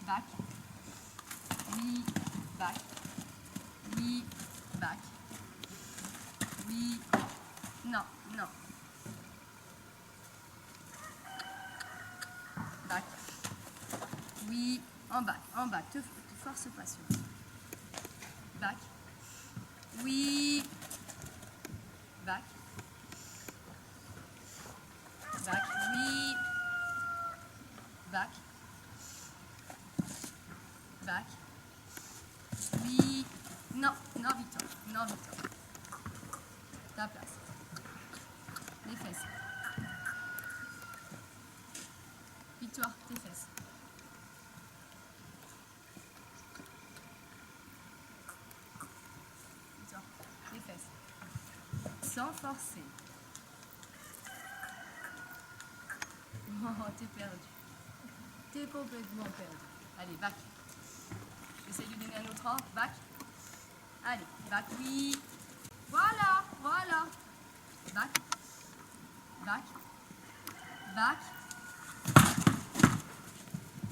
Back. Oui. Back. Oui. Back. Oui. Non, non. Back. Oui. En bas. Te force pas sur. Back. Oui. Back. Back. Oui. Back. Back. Oui. Non, non, Victor. Non, Victor. Ta place. Les fesses. Victoire, tes fesses. Victoire, les fesses. Sans forcer. Oh, t'es perdu. T'es complètement perdu. Allez, back. J'essaie de lui donner un autre ordre. Back. Allez, back, oui. Voilà, voilà. Back. Back. Back.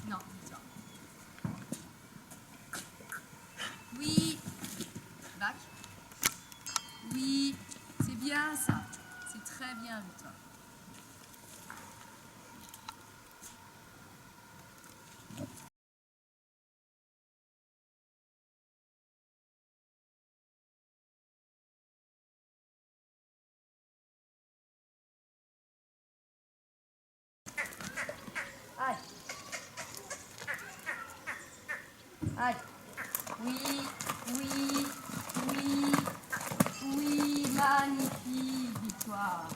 Non, Victoire. Oui. Back. Oui. C'est bien ça. C'est très bien, Victoire. Aïe. Aïe. Oui, oui, oui, oui, magnifique, Victoire.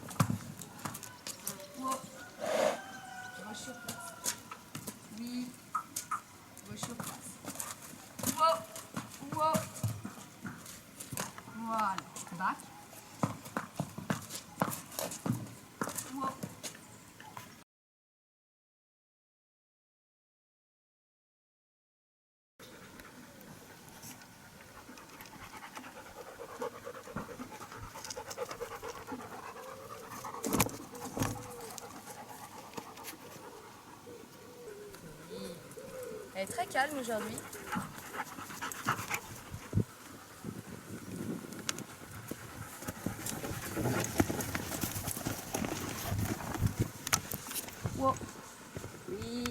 Oh. Gauche sur place. Oui, gauche sur place. Oh, oh. Voilà, back. Oh. Elle est très calme aujourd'hui. Wow. Oui.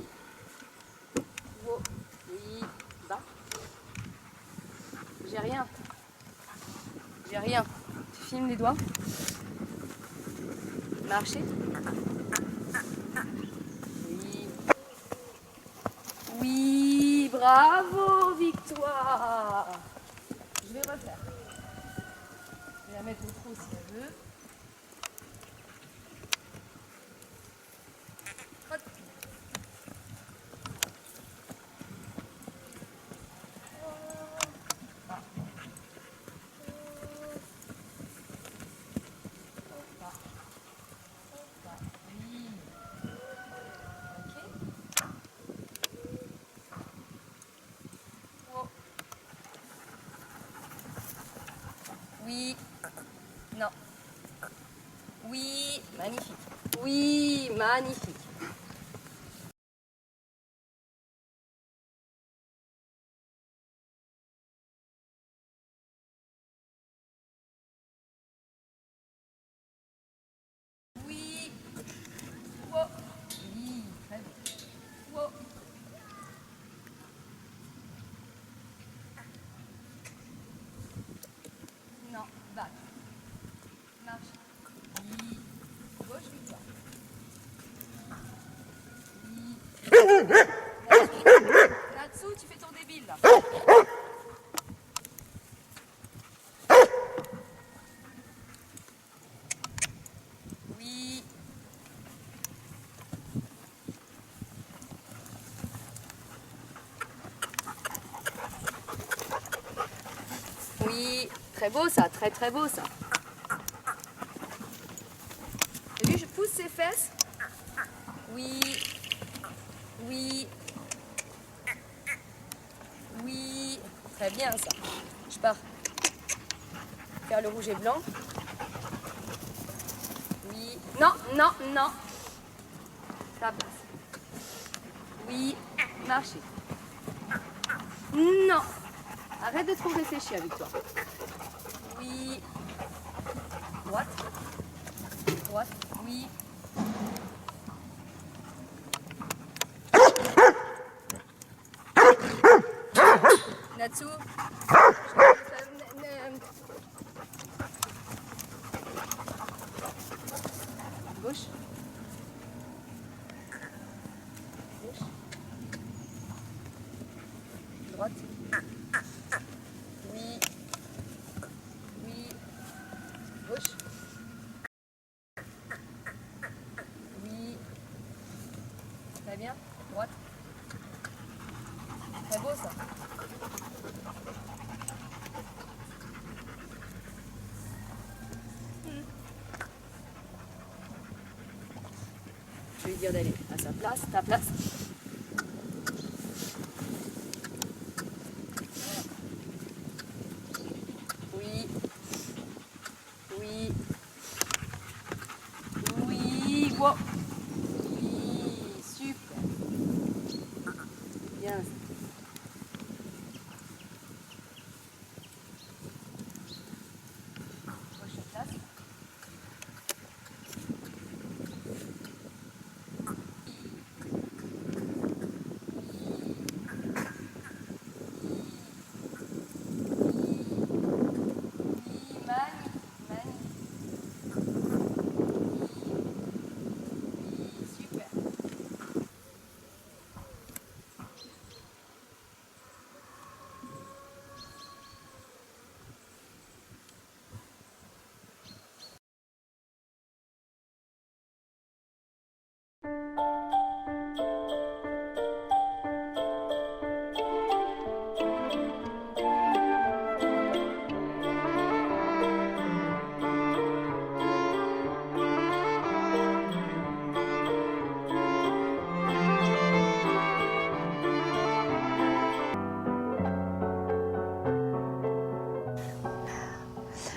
Wow. Oui. Bas. J'ai rien. J'ai rien. Tu filmes les doigts. Marcher. Oui. Oui, bravo, Victoire. Je vais refaire. Je vais la mettre au trou si elle veut. Hop. Oui. Ok. Oh. Oui. Non. Oui. Magnifique. Oui. Magnifique. Oui. Oh. Oui. Très bien. Oh. Non. Back. Marche. Oui. Gauche, Victoire. Oui. Natsu, tu fais ton débile là. Oui. Oui. Très beau ça, très très beau ça. T'as vu, je pousse ses fesses. Oui. Oui. Oui. Très bien ça. Je pars faire le rouge et blanc. Oui. Non, non, non. Ça passe. Oui. Marcher. Non. Arrête de trop réfléchir, Victoire. Oui. Droite. Droite. Oui. Natsu. Je vais te faire droite. Oui. Oui. Gauche. Oui. Très bien. Droite. Très beau ça. Je vais lui dire d'aller à sa place, ta place. Oui. Oui. Oui. Wow. Oui. Super. Bien. Prochaine place.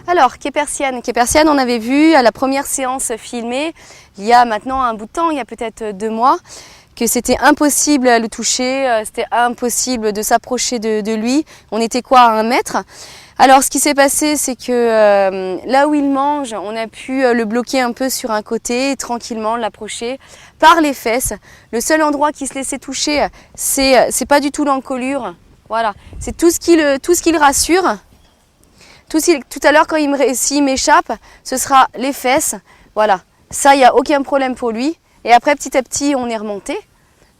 Alors, Quai Persienne, on avait vu à la première séance filmée, il y a maintenant un bout de temps, il y a peut-être 2 mois, que c'était impossible à le toucher, c'était impossible de s'approcher de lui. On était quoi, à 1 mètre? Alors, ce qui s'est passé, c'est que là où il mange, on a pu le bloquer un peu sur un côté et tranquillement l'approcher par les fesses. Le seul endroit qui se laissait toucher, c'est pas du tout l'encolure. Voilà, c'est tout ce qui le rassure. Tout à l'heure, s'il m'échappe, ce sera les fesses. Voilà, ça, il n'y a aucun problème pour lui. Et après, petit à petit, on est remonté.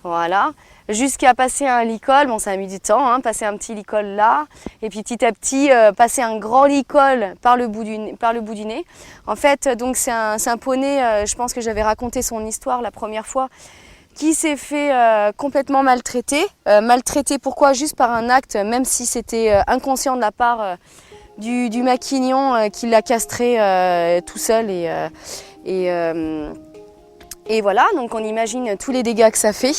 Voilà, jusqu'à passer un licol. Bon, ça a mis du temps, hein, passer un petit licol là. Et puis petit à petit, passer un grand licol par le bout du nez. En fait, donc c'est un poney, je pense que j'avais raconté son histoire la première fois, qui s'est fait complètement maltraiter. Maltraité pourquoi? Juste par un acte, même si c'était inconscient de la part du maquignon qui l'a castré tout seul et voilà, donc on imagine tous les dégâts que ça fait.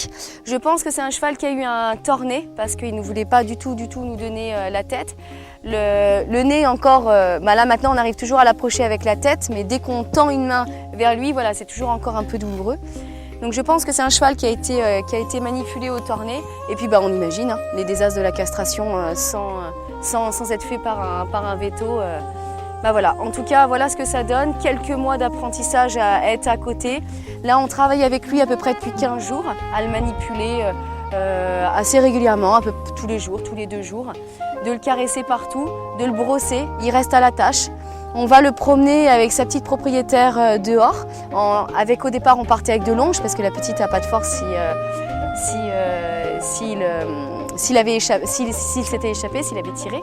Je pense que c'est un cheval qui a eu un torné parce qu'il ne voulait pas du tout nous donner la tête. Le nez encore, là maintenant on arrive toujours à l'approcher avec la tête, mais dès qu'on tend une main vers lui, voilà, c'est toujours encore un peu douloureux. Donc je pense que c'est un cheval qui a été manipulé au torné. Et puis on imagine hein, les désastres de la castration sans être fait par un veto. Voilà. En tout cas, voilà ce que ça donne. Quelques mois d'apprentissage à être à côté. Là, on travaille avec lui à peu près depuis 15 jours, à le manipuler assez régulièrement, un peu tous les jours, tous les 2 jours, de le caresser partout, de le brosser. Il reste à la tâche. On va le promener avec sa petite propriétaire dehors. Au départ, on partait avec de longes parce que la petite n'a pas de force s'il s'était échappé, s'il avait tiré.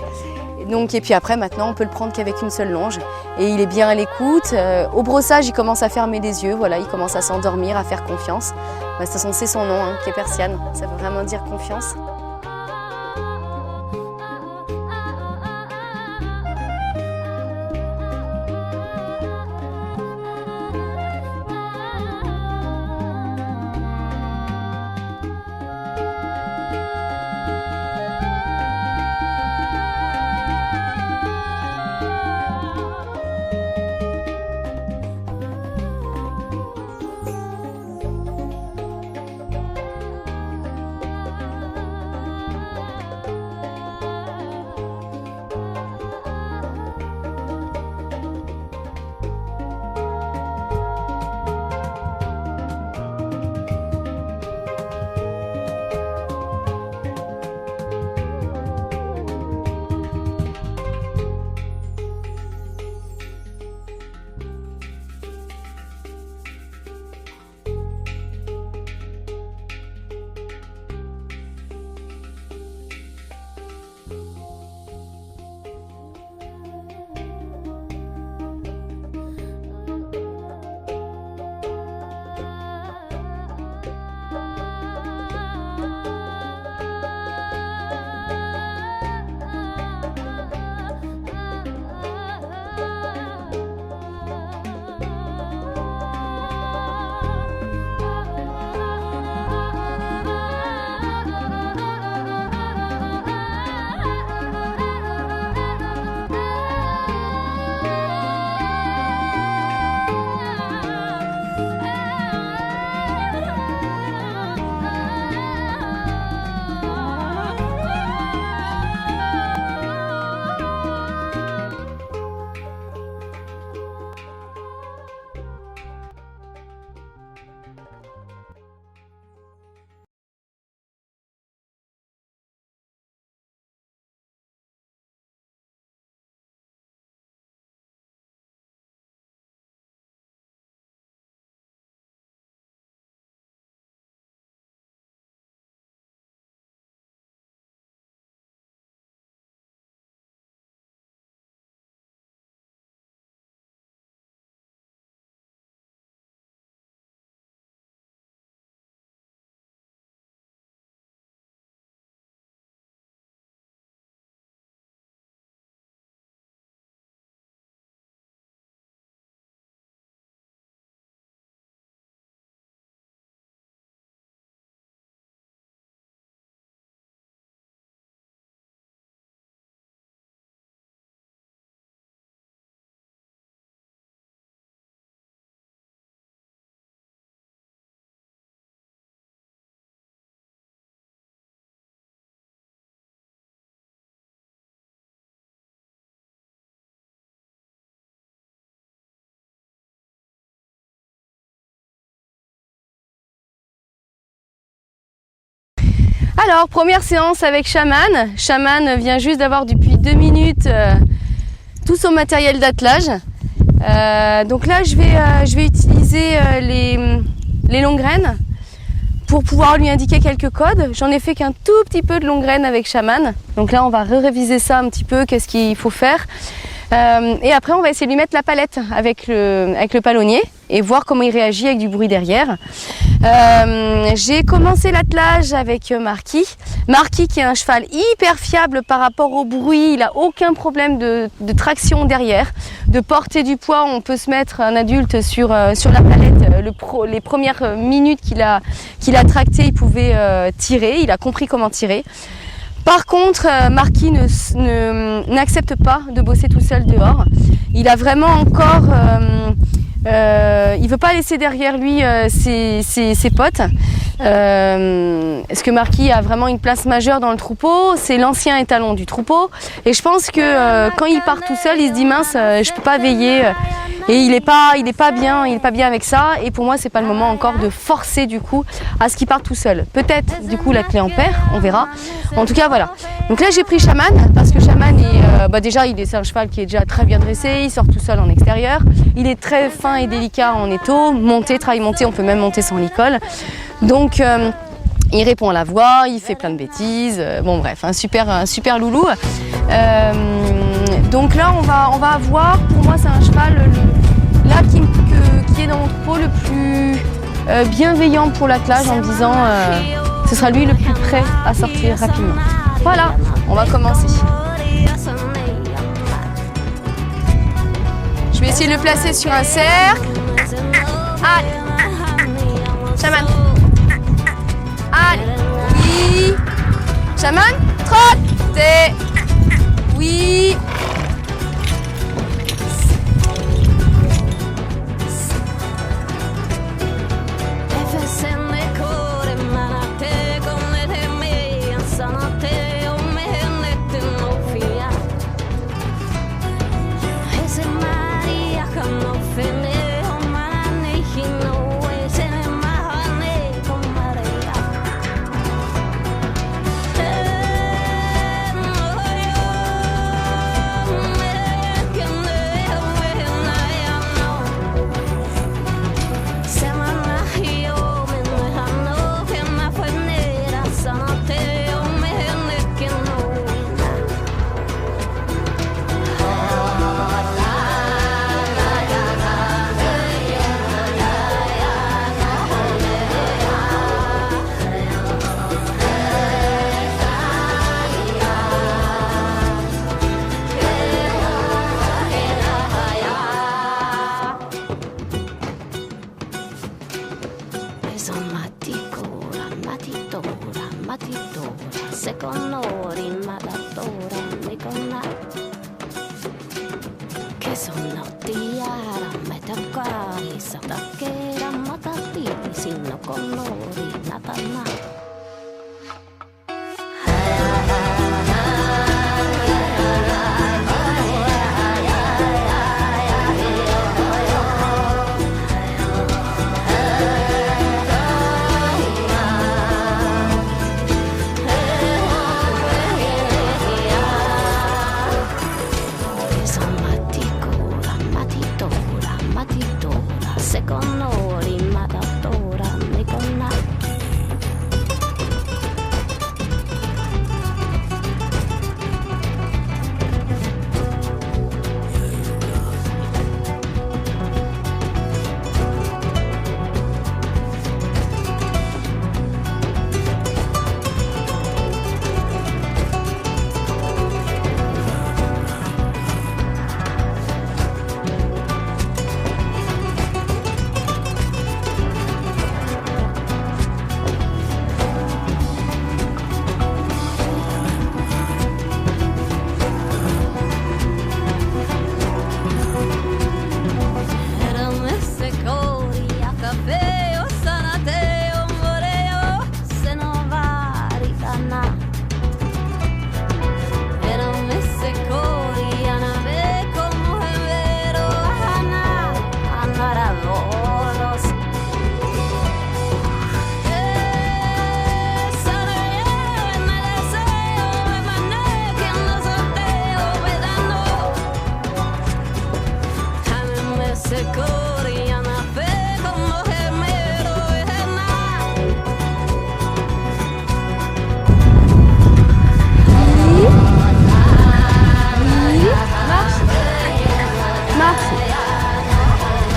Et puis après, maintenant, on peut le prendre qu'avec une seule longe. Et il est bien à l'écoute. Au brossage, il commence à fermer les yeux. Voilà, il commence à s'endormir, à faire confiance. De toute façon, c'est son nom, hein, Quai Persienne. Ça veut vraiment dire confiance. Alors, première séance avec Shaman. Shaman vient juste d'avoir depuis 2 minutes tout son matériel d'attelage. Donc là, je vais utiliser les longues graines pour pouvoir lui indiquer quelques codes. J'en ai fait qu'un tout petit peu de longues graines avec Shaman. Donc là, on va réviser ça un petit peu, qu'est-ce qu'il faut faire. Et après, on va essayer de lui mettre la palette avec le palonnier et voir comment il réagit avec du bruit derrière. J'ai commencé l'attelage avec Marquis. Marquis qui est un cheval hyper fiable par rapport au bruit. Il n'a aucun problème de traction derrière, de porter du poids. On peut se mettre un adulte sur la palette. Les premières minutes qu'il a tracté, il pouvait tirer. Il a compris comment tirer. Par contre, Marquis n'accepte pas de bosser tout seul dehors. Il a vraiment encore... il veut pas laisser derrière lui ses potes. Parce que Marquis a vraiment une place majeure dans le troupeau. C'est l'ancien étalon du troupeau. Et je pense que quand il part tout seul, il se dit mince, je peux pas veiller. Et il est pas bien avec ça. Et pour moi, c'est pas le moment encore de forcer du coup à ce qu'il parte tout seul. Peut-être du coup la clé en paire, on verra. En tout cas, voilà. Donc là, j'ai pris Shaman parce que Shaman est déjà c'est un cheval qui est déjà très bien dressé. Il sort tout seul en extérieur. Il est très fin et délicat en étau. Travail monté, on peut même monter sans licol. Donc il répond à la voix, il fait plein de bêtises. Bon bref, un super loulou. Donc là, on va avoir, pour moi, c'est un cheval qui est dans mon troupeau le plus bienveillant pour l'attelage en me disant ce sera lui le plus prêt à sortir rapidement. Voilà, on va commencer. Je vais essayer de le placer sur un cercle. Allez, Shaman. Allez, oui. Shaman, trotte. Oui.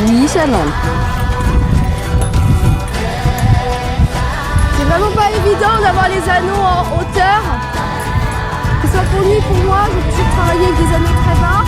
Oui, chaman. C'est vraiment pas évident d'avoir les anneaux en hauteur. Que ce soit pour lui, pour moi, j'ai toujours travaillé avec des anneaux très bas.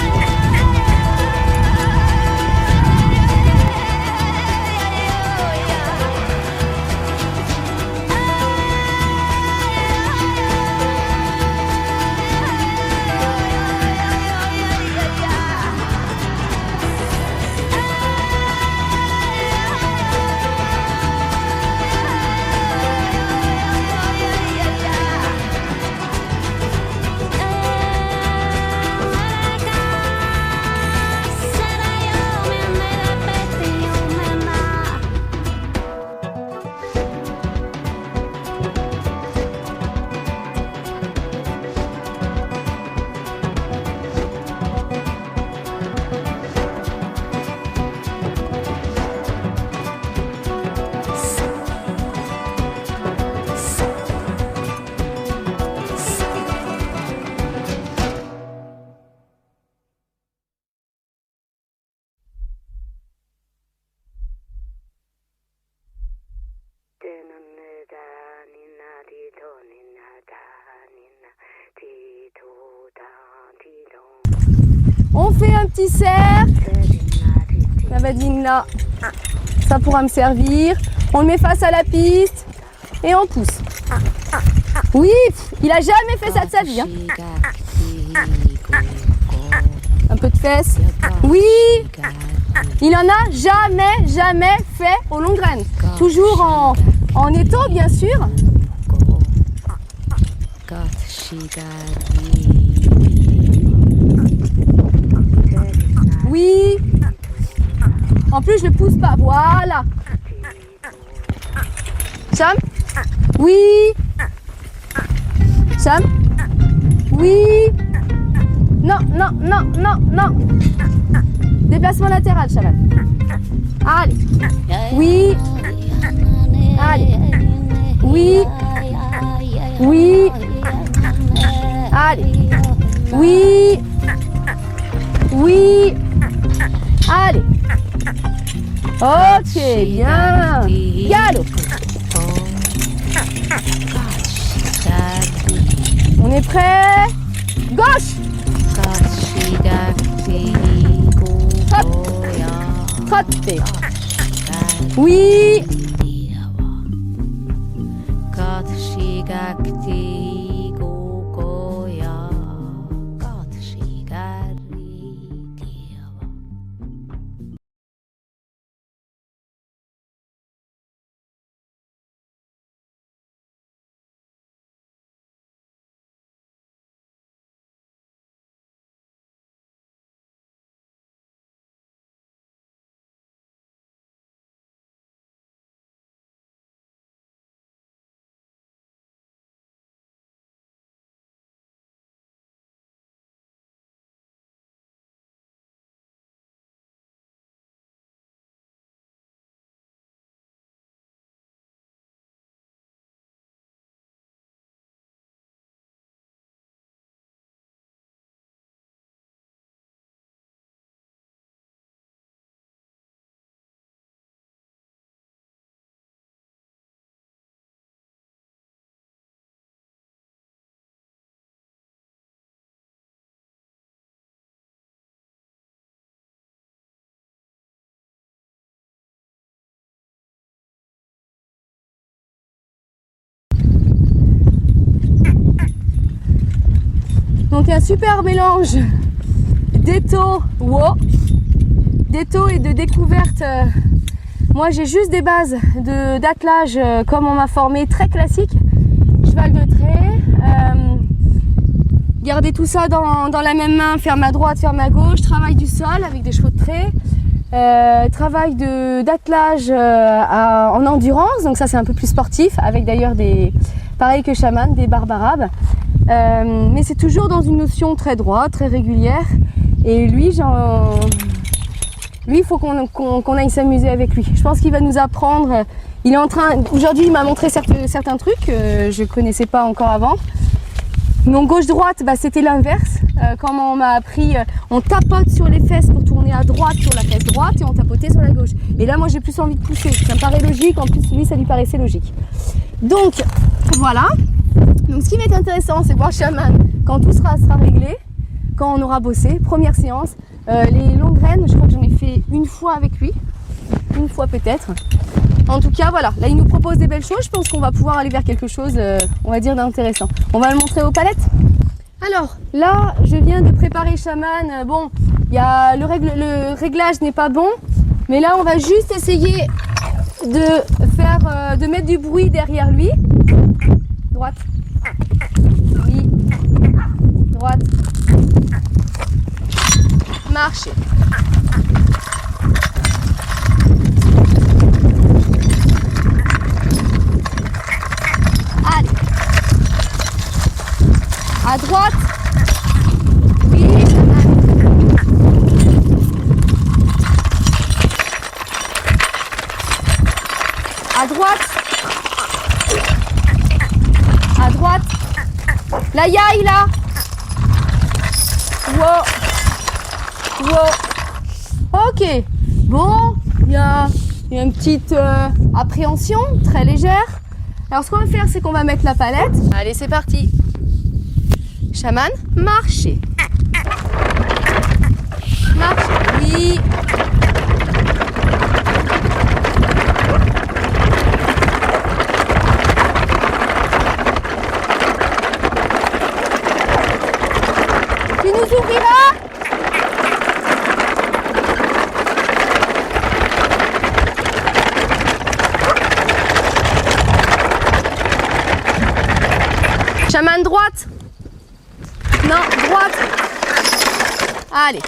On fait un petit cercle. La badine là, ça pourra me servir. On le met face à la piste et on pousse. Oui, il a jamais fait ça de sa vie. Hein. Un peu de fesses. Oui, il en a jamais fait au long graine. Toujours en étau, bien sûr. Oui. En plus, je le pousse pas. Voilà. Sam. Oui. Sam. Oui. Non. Déplacement latéral, Chaman. Allez. Oui. Allez. Oui. Oui. Allez. Oui. Oui. Allez. Ok, bien. Galop. On est prêt. Gauche. Hop. Trottez. Oui. Donc un super mélange d'étau et de découverte. Moi j'ai juste des bases d'attelage comme on m'a formé, très classique. Cheval de trait, garder tout ça dans la même main, faire ma droite, faire ma gauche, travail du sol avec des chevaux de trait, travail d'attelage en endurance, donc ça c'est un peu plus sportif, avec d'ailleurs pareil que Chaman, des barbes arabes. Mais c'est toujours dans une notion très droite, très régulière. Et lui, il faut qu'on aille s'amuser avec lui. Je pense qu'il va nous apprendre. Il est en train. Aujourd'hui, il m'a montré certains trucs que je connaissais pas encore avant. Donc gauche-droite, bah, c'était l'inverse. Comme on m'a appris, on tapote sur les fesses pour tourner à droite sur la fesse droite et on tapotait sur la gauche. Et là, moi, j'ai plus envie de pousser. Ça me paraît logique. En plus, lui, ça lui paraissait logique. Donc, voilà. Donc, ce qui va être intéressant, c'est voir chaman quand tout sera réglé, quand on aura bossé. Première séance. Les longues graines, je crois que j'en ai fait une fois avec lui. Une fois peut-être. En tout cas, voilà. Là, il nous propose des belles choses. Je pense qu'on va pouvoir aller vers quelque chose, on va dire, d'intéressant. On va le montrer aux palettes. Alors, là, je viens de préparer chaman. Bon, le réglage n'est pas bon. Mais là, on va juste essayer de mettre du bruit derrière lui. Droite. Oui. Droite. Marcher. Allez. À droite. Oui. À droite. À droite. La yaï là. Wow. Wow. Ok. Bon, il y a une petite appréhension très légère. Alors ce qu'on va faire, c'est qu'on va mettre la palette. Allez, c'est parti. Chaman, marchez. Marchez. Oui. Tu nous ouvriras? Chaman droite. Non, droite. Allez.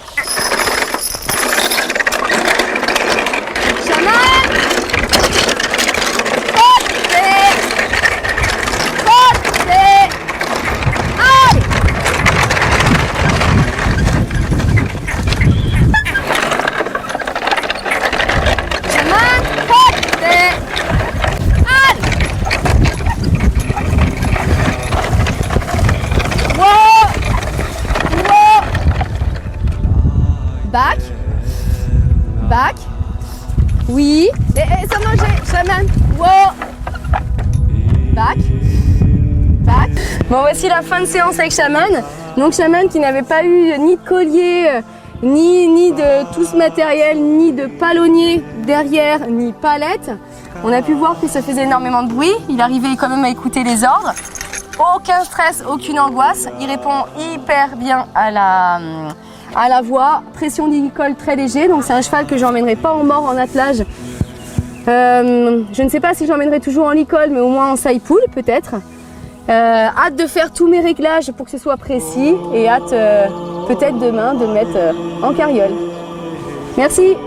Chaman. Côté. Côté. Allez. Chaman. Côté. Allez. Back. Back. Oui. Et ça mangeait, chaman. Wow. Back. Back. Bon, voici la fin de séance avec chaman. Donc chaman qui n'avait pas eu ni de collier, ni de tout ce matériel, ni de palonnier derrière, ni palette. On a pu voir que ça faisait énormément de bruit. Il arrivait quand même à écouter les ordres. Aucun stress, aucune angoisse. Il répond hyper bien à la voix. Pression du col très léger. Donc c'est un cheval que j'emmènerai pas en mort en attelage. Je ne sais pas si j'emmènerai toujours en licol, mais au moins en saille-poule peut-être. Hâte de faire tous mes réglages pour que ce soit précis et hâte peut-être demain de mettre en carriole. Merci.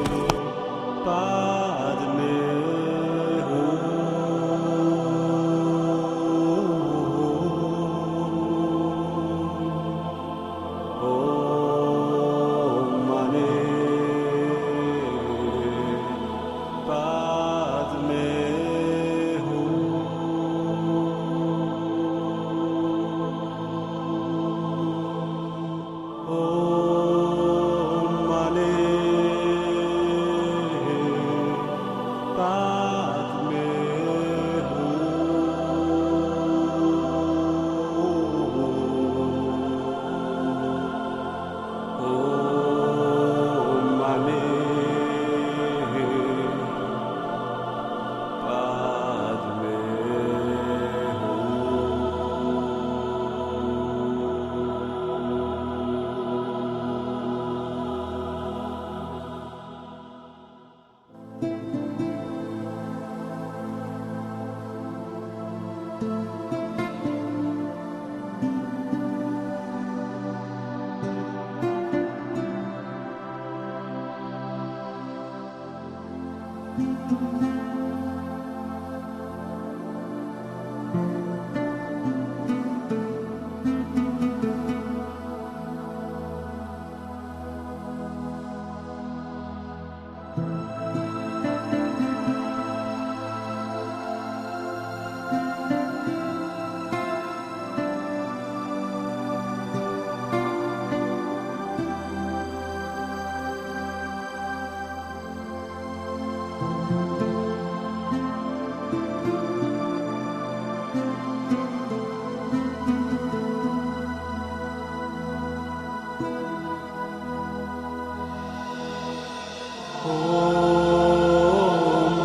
Om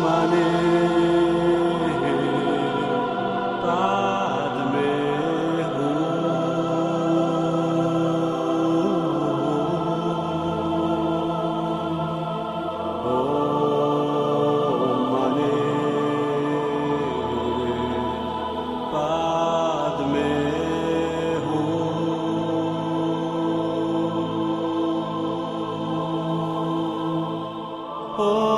Mani Padme Hum. Om Mani Padme Hum.